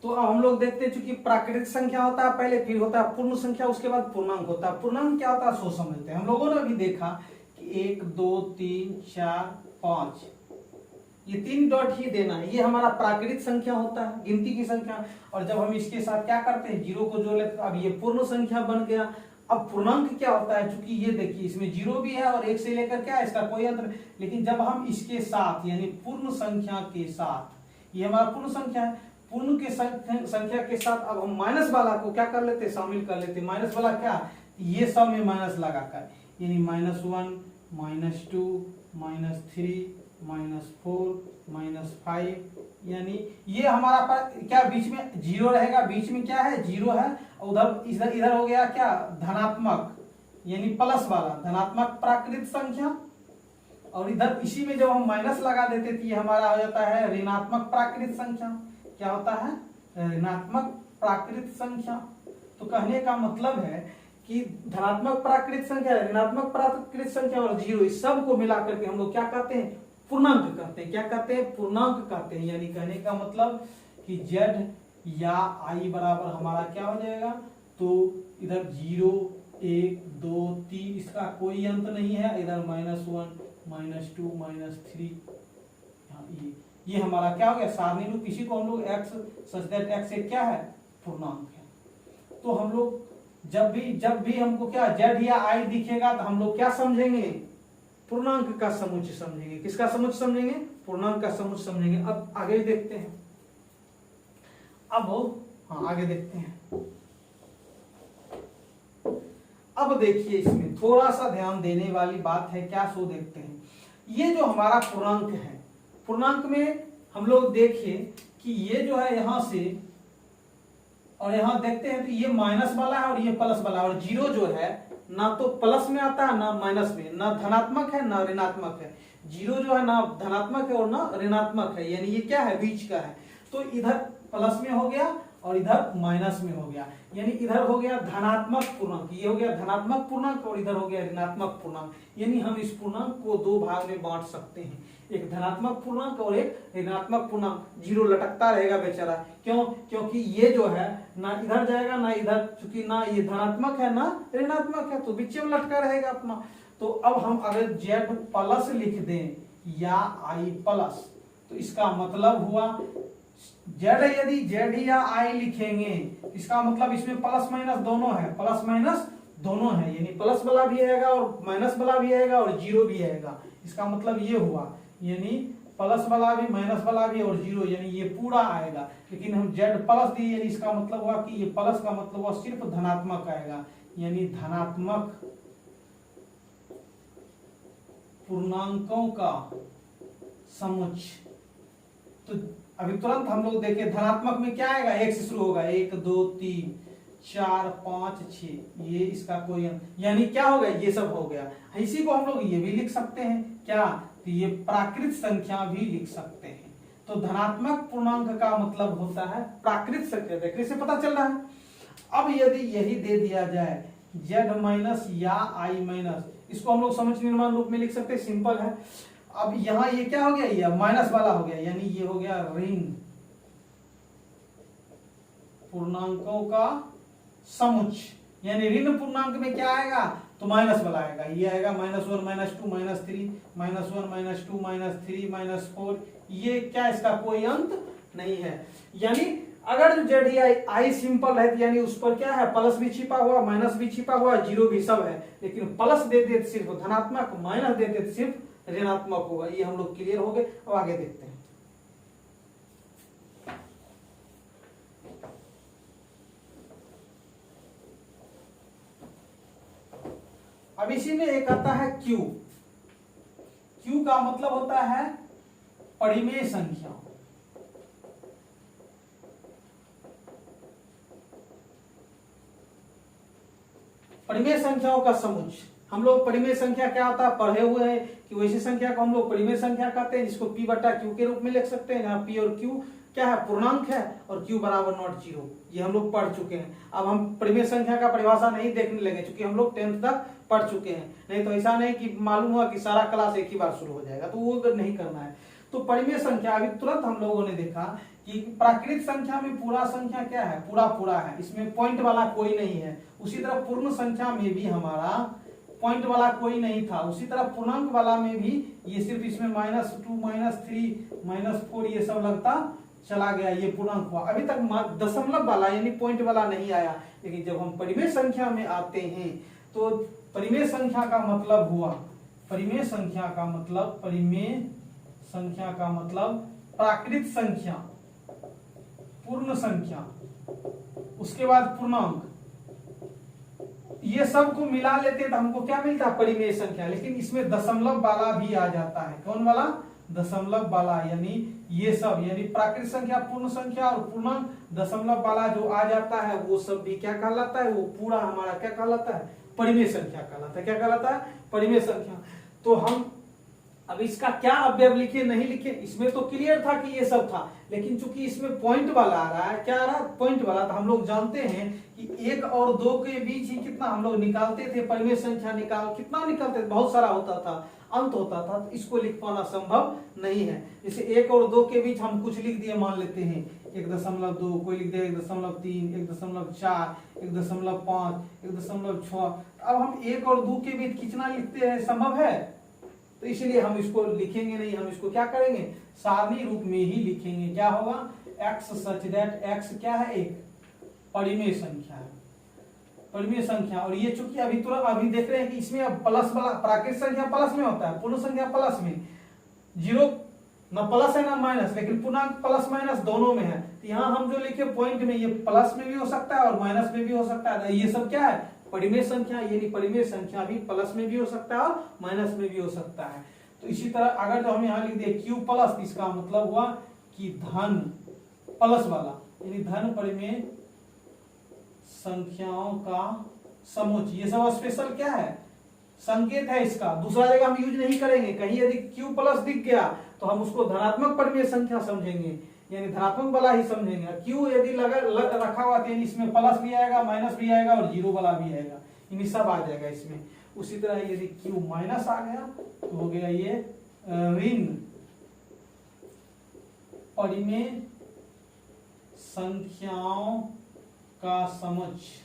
तो अब हम लोग देखते हैं, चूंकि प्राकृतिक संख्या होता है पहले, फिर होता है पूर्ण संख्या, उसके बाद पूर्णांक होता है। पूर्णांक क्या होता है, सो समझते हैं। हम लोगों ने अभी देखा कि 1 2 3 4 5, ये 3 डॉट ही देना है, ये हमारा प्राकृतिक संख्या होता है, गिनती की संख्या। और जब हम इसके साथ क्या करते हैं, 0 को जोड़ लेते हैं, अब ये पूर्ण संख्या बन गया। अब पूर्णांक क्या होता है, चूंकि ये देखिए इसमें 0 भी है और 1 से लेकर क्या है, इसका कोई अंतर। लेकिन जब हम इसके साथ यानी पूर्ण संख्या के साथ, ये हमारा पूर्ण संख्या है, पूर्ण के संख्या के साथ अब हम माइनस वाला को क्या कर लेते, शामिल कर लेते। माइनस वाला क्या, ये सब में माइनस लगाकर, यानी -1 -2 -3 -4 -5, यानी ये हमारा क्या बीच में 0 रहेगा, बीच में क्या है 0 है, उधर इधर हो गया क्या धनात्मक, यानी प्लस वाला धनात्मक प्राकृतिक संख्या। और इधर इसी में जब हम माइनस लगा देते तो ये हमारा हो जाता है ऋणात्मक प्राकृतिक संख्या। क्या होता है, ऋणात्मक प्राकृतिक संख्या। तो कहने का मतलब है कि धनात्मक प्राकृतिक संख्या, ऋणात्मक प्राकृतिक संख्या और 0, इस सब को मिला करके हम लोग क्या कहते हैं, पूर्णांक कहते हैं। क्या कहते हैं, पूर्णांक कहते हैं। यानी कहने का मतलब कि z या i बराबर हमारा क्या हो जाएगा, तो इधर 0 1 2 3, इसका कोई अंत नहीं है, इधर -1 -2 -3, ये हमारा क्या हो गया सारणी किसी को हम लोग x सच दैट x एक क्या है, पूर्णांक है। तो हम लोग जब भी हमको क्या जेड या आई दिखेगा तो हम लोग क्या समझेंगे, पूर्णांक का समुच्चय समझेंगे। किसका समुच्चय समझेंगे, पूर्णांक का समुच्चय समझेंगे। अब आगे देखते हैं, आगे देखते हैं। अब देखिए इसमें थोड़ा सा ध्यान देने वाली बात है, क्या सो देखते हैं। ये जो हमारा पूर्णांक है, पूर्णांक में हम लोग देखिए कि ये जो है यहां से और यहां देखते हैं तो ये माइनस वाला है और ये प्लस वाला है, और जीरो जो है ना तो प्लस में आता है ना माइनस में, ना धनात्मक है ना ऋणात्मक है। जीरो जो है ना धनात्मक है और ना ऋणात्मक है, यानी ये क्या है, बीच का है। तो इधर प्लस में हो गया और इधर माइनस में हो गया, यानी इधर हो गया धनात्मक पूर्णांक, ये हो गया धनात्मक पूर्णांक और इधर हो गया ऋणात्मक पूर्णांक। यानी हम इस पूर्णांक को दो भाग में बांट सकते हैं, एक धनात्मक पूर्णांक और एक ऋणात्मक पूर्णांक। जीरो लटकता रहेगा बेचारा, क्यों, क्योंकि ये जो है ना इधर जाएगा ना इधर, चूंकि ना ये धनात्मक है ना ऋणात्मक है, तो बीच में लटका रहेगा अपना। तो अब हम अगर जेड प्लस लिख दें या आई प्लस, तो इसका मतलब हुआ जेड, यदि जेड या आई लिखेंगे इसका मतलब इसमें प्लस माइनस दोनों है, प्लस माइनस दोनों है, यानी प्लस वाला भी आएगा और माइनस वाला भी आएगा और जीरो भी आएगा। इसका मतलब ये हुआ, यानी प्लस वाला भी माइनस वाला भी और जीरो, यानी ये पूरा आएगा। लेकिन हम जेड प्लस दिए, यानी इसका मतलब हुआ कि ये प्लस का मतलब हुआ सिर्फ धनात्मक आएगा, यानी धनात्मक पूर्णांकों का समुच्चय। तो अभी तुरंत हम लोग देखें धनात्मक में क्या आएगा, एक से शुरू होगा, 1 2 3 4 5 6, ये इसका कोई, यानी क्या होगा, ये सब हो गया। इसी को हम लोग ये भी लिख सकते हैं, क्या, तो ये प्राकृत संख्या भी लिख सकते हैं। तो धनात्मक पूर्णांक का मतलब होता है प्राकृत संख्या, देखने से पता चल रहा है। अब यदि यही दे दिया जाए जेड माइनस या आई माइनस, इसको हम लोग समुच्चय निर्माण रूप में लिख सकते हैं, सिंपल है। अब यहां ये क्या हो गया, ये माइनस वाला हो गया, यानी ये हो गया ऋण पूर्णांकों का समुच्चय। यानी ऋण पूर्णांक में क्या आएगा, तो माइनस वाला आएगा, ये आएगा -1 -2 -3 -1 -2 -3 -4, ये क्या, इसका कोई अंत नहीं है। यानी अगर जेड या आई सिंपल है, यानी उस पर क्या है, प्लस भी छिपा हुआ, माइनस भी छिपा हुआ, जीरो भी सब है। लेकिन प्लस दे दे सिर्फ धनात्मक, माइनस दे दे सिर्फ ऋणात्मक होगा। ये हम लोग क्लियर हो गए। अब आगे देखते हैं। अब इसी में एक आता है क्यू। क्यू का मतलब होता है परिमेय संख्या। परिमेय संख्याओं का समुच्चय। हम लोग परिमेय संख्या क्या होता है पढ़े हुए हैं कि वैसी संख्या को हम लोग परिमेय संख्या कहते हैं, जिसको p बटा क्यू के रूप में लिख सकते हैं, जहां p और q क्या है, पूर्णांक है, और q बराबर नॉट जीरो, ये हम लोग पढ़ चुके हैं। अब हम परिमेय संख्या का परिभाषा नहीं देखने लगे, क्योंकि हम लोग 10th तक पढ़ चुके हैं। नहीं तो ऐसा नहीं कि मालूम हुआ कि सारा क्लास एक ही बार शुरू हो जाएगा, तो वो नहीं करना है। तो परिमेय संख्या अभी तुरंत हम लोगों ने देखा कि प्राकृत संख्या में पूरा संख्या क्या है, पूरा पूरा है, इसमें पॉइंट वाला कोई नहीं है। उसी तरह पूर्ण संख्या में भी हमारा पॉइंट वाला कोई नहीं था। उसी तरह पूर्णांक वाला में भी ये सिर्फ इसमें -2 -3 -4 ये सब लगता चला गया, ये पूर्णांक हुआ। अभी तक दशमलव वाला यानी पॉइंट वाला नहीं आया। लेकिन जब हम परिमेय संख्या में आते हैं तो परिमेय संख्या का मतलब हुआ, परिमेय संख्या का मतलब, परिमेय संख्या का मतलब प्राकृत संख्या, पूर्ण संख्या, उसके बाद पूर्णांक, ये सब को मिला लेते तो हमको क्या मिलता है, परिमेय संख्या। लेकिन इसमें दशमलव वाला भी आ जाता है। कौन वाला, दशमलव वाला, यानी ये सब, यानी प्राकृत संख्या, पूर्ण संख्या और पूर्णांक, दशमलव वाला जो आ जाता है वो सब भी क्या कहलाता है, वो पूरा हमारा क्या कहलाता है, परिमेय संख्या कहलाता है। क्या कहलाता है, परिमेय संख्या। तो हम अब इसका क्या अवयव लिखे नहीं लिखे, इसमें तो क्लियर था कि ये सब था, लेकिन चूंकि इसमें पॉइंट वाला आ रहा है, क्या आ रहा है, पॉइंट वाला, तो हम लोग जानते हैं कि 1 और 2 के बीच ही कितना हम लोग निकालते थे, परिमेय संख्या कितना निकालते थे, बहुत सारा होता था, अंत होता था, तो इसको लिख पाना संभव नहीं है। जैसे 1 और 2 के बीच हम कुछ लिख दिए, मान लेते हैं 1.2, कोई लिख दे 1.3, 1.4, 1.5, 1.6। अब हम 1 और 2 के बीच कितना लिखते हैं, संभव है, तो इसलिए हम इसको लिखेंगे नहीं, हम इसको क्या करेंगे, सारणी रूप में ही लिखेंगे। क्या होगा, x सच दैट x क्या है, एक परिमेय संख्या है। परिमेय संख्या। और ये चूंकि अभी देख रहे हैं कि इसमें अब प्लस वाला प्राकृतिक संख्या प्लस में होता है, पूर्ण संख्या प्लस में, जीरो ना प्लस है ना माइनस, लेकिन पूर्णांक प्लस माइनस दोनों में है। तो यहाँ हम जो लिखे पॉइंट में, ये प्लस में भी हो सकता है और माइनस में भी हो सकता है। ये सब क्या है, परिमेय संख्या, यानी परिमेय संख्या भी प्लस में भी हो सकता है और माइनस में भी हो सकता है। तो इसी तरह अगर जो हम यहाँ लिख दिए क्यू प्लस, इसका मतलब हुआ कि धन प्लस वाला, यानी धन परिमेय संख्याओं का समुच्चय। ये सब स्पेशल क्या है, संकेत है इसका, दूसरा जगह हम यूज नहीं करेंगे। कहीं यदि क्यू प्लस दिख गया तो हम उसको धनात्मक परिमेय संख्या समझेंगे, यानी धनात्मक वाला ही समझेंगे। क्यू यदि रखा हुआ तो इसमें प्लस भी आएगा, माइनस भी आएगा और जीरो वाला भी आएगा, यानी सब आ जाएगा इसमें। उसी तरह यदि क्यू माइनस आ गया तो हो गया ये ऋण परिमेय संख्याओं का समुच्चय,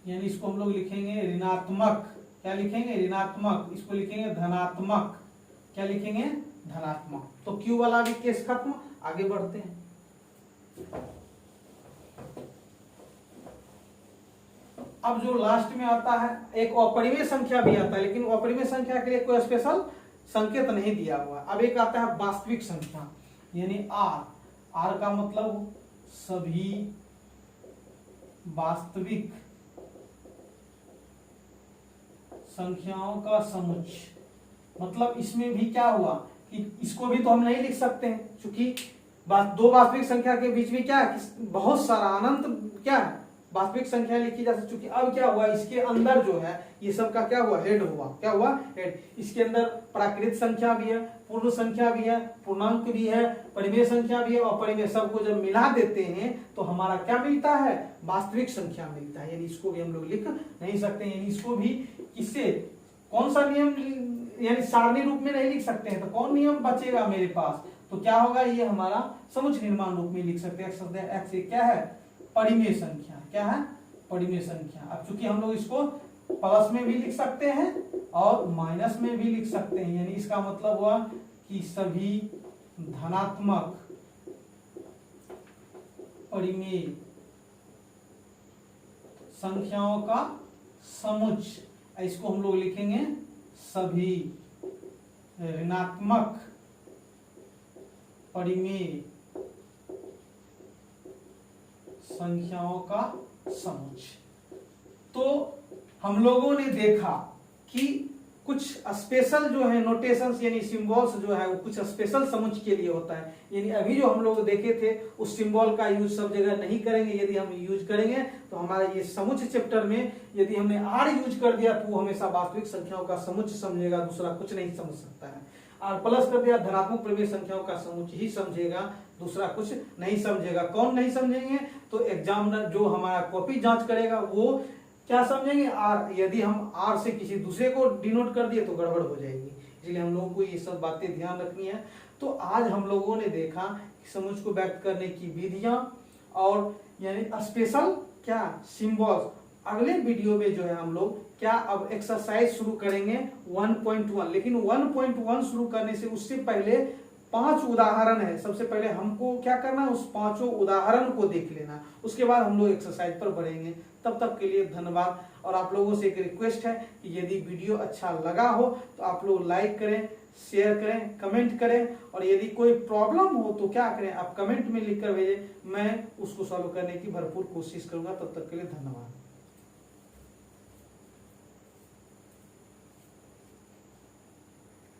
यानी इसको हम लोग लिखेंगे ऋणात्मक। क्या लिखेंगे, ऋणात्मक। इसको लिखेंगे धनात्मक। क्या लिखेंगे, धनात्मक। तो क्यू वाला भी केस खत्म, आगे बढ़ते हैं। अब जो लास्ट में आता है एक अपरिमेय संख्या भी आता है, लेकिन अपरिमेय संख्या के लिए कोई स्पेशल संकेत नहीं दिया हुआ। अब एक आता है वास्तविक संख्या, यानी आर। आर का मतलब सभी वास्तविक संख्याओं का समुच्चय। मतलब इसमें भी क्या हुआ कि इसको भी तो हम नहीं लिख सकते हैं, क्योंकि दो वास्तविक संख्या के बीच में क्या है, बहुत सारा अनंत क्या है वास्तविक संख्या लिखी जा सकती। चूंकि अब क्या हुआ, इसके अंदर जो है ये सब का क्या हुआ, हेड हुआ। क्या हुआ, हेड। इसके अंदर प्राकृत संख्या भी है, पूर्ण संख्या भी है, पूर्णांक भी है, परिमेय संख्या भी है और परिमेय, सबको जब मिला देते हैं तो हमारा क्या मिलता है, वास्तविक संख्या मिलता है। यानी इसको भी हम लोग लिख नहीं सकते, यानी इसको भी किससे, कौन सा नियम, यानी सारणी रूप में नहीं लिख सकते हैं। तो कौन नियम बचेगा मेरे पास, तो क्या होगा, ये हमारा समुच्चय निर्माण रूप में लिख सकते हैं। एक्स क्या है, परिमेय संख्या। क्या है, परिमेय संख्या। अब चूंकि हम लोग इसको प्लस में भी लिख सकते हैं और माइनस में भी लिख सकते हैं, यानी इसका मतलब हुआ कि सभी धनात्मक परिमेय संख्याओं का समुच्चय। इसको हम लोग लिखेंगे सभी ऋणात्मक परिमेय संख्याओं का समुच्चय। तो हम लोगों ने देखा कि कुछ स्पेशल जो है नोटेशंस यानी सिंबल्स जो है वो कुछ स्पेशल समुच्चय के लिए होता है। यानी अभी जो हम लोग देखे थे उस सिंबल का यूज सब जगह नहीं करेंगे। यदि हम यूज करेंगे तो हमारे ये समुच्चय चैप्टर में यदि हमने आर यूज कर दिया तो वो हमेशा वास्तविक संख्याओं का समुच्चय समझेगा, दूसरा कुछ नहीं समझ सकता है। आर प्लस कर दिया धनात्मक परिमेय संख्याओं का समुच्चय ही समझेगा, दूसरा कुछ नहीं समझेगा। कौन नहीं समझेंगे, तो एग्जामिनर जो हमारा कॉपी जांच करेगा वो क्या समझेंगे, आर। यदि हम आर से किसी दूसरे को डिनोट कर दिए तो गड़बड़ हो जाएगी, इसलिए हम लोगों को ये सब बातें ध्यान रखनी है। तो आज हम लोगों ने देखा समुच्चय को व्यक्त करने की विधियां और यानी स्पेशल क्या सिंबल्स। अगले वीडियो में जो है हम लोग क्या अब एक्सरसाइज शुरू करेंगे 1.1। लेकिन 1.1 शुरू करने से उससे पहले 5 उदाहरण है। सबसे पहले हमको क्या करना है, उस 5 उदाहरण को देख लेना, उसके बाद हम लोग एक्सरसाइज पर बढ़ेंगे। तब तक के लिए धन्यवाद। और आप लोगों से एक रिक्वेस्ट है कि यदि वीडियो अच्छा लगा हो तो आप लोग लाइक करें, शेयर करें, कमेंट करें। और यदि कोई प्रॉब्लम हो तो क्या करें, आप कमेंट में लिख कर भेजें, मैं उसको सॉल्व करने की भरपूर कोशिश करूंगा। तब तक के लिए धन्यवाद।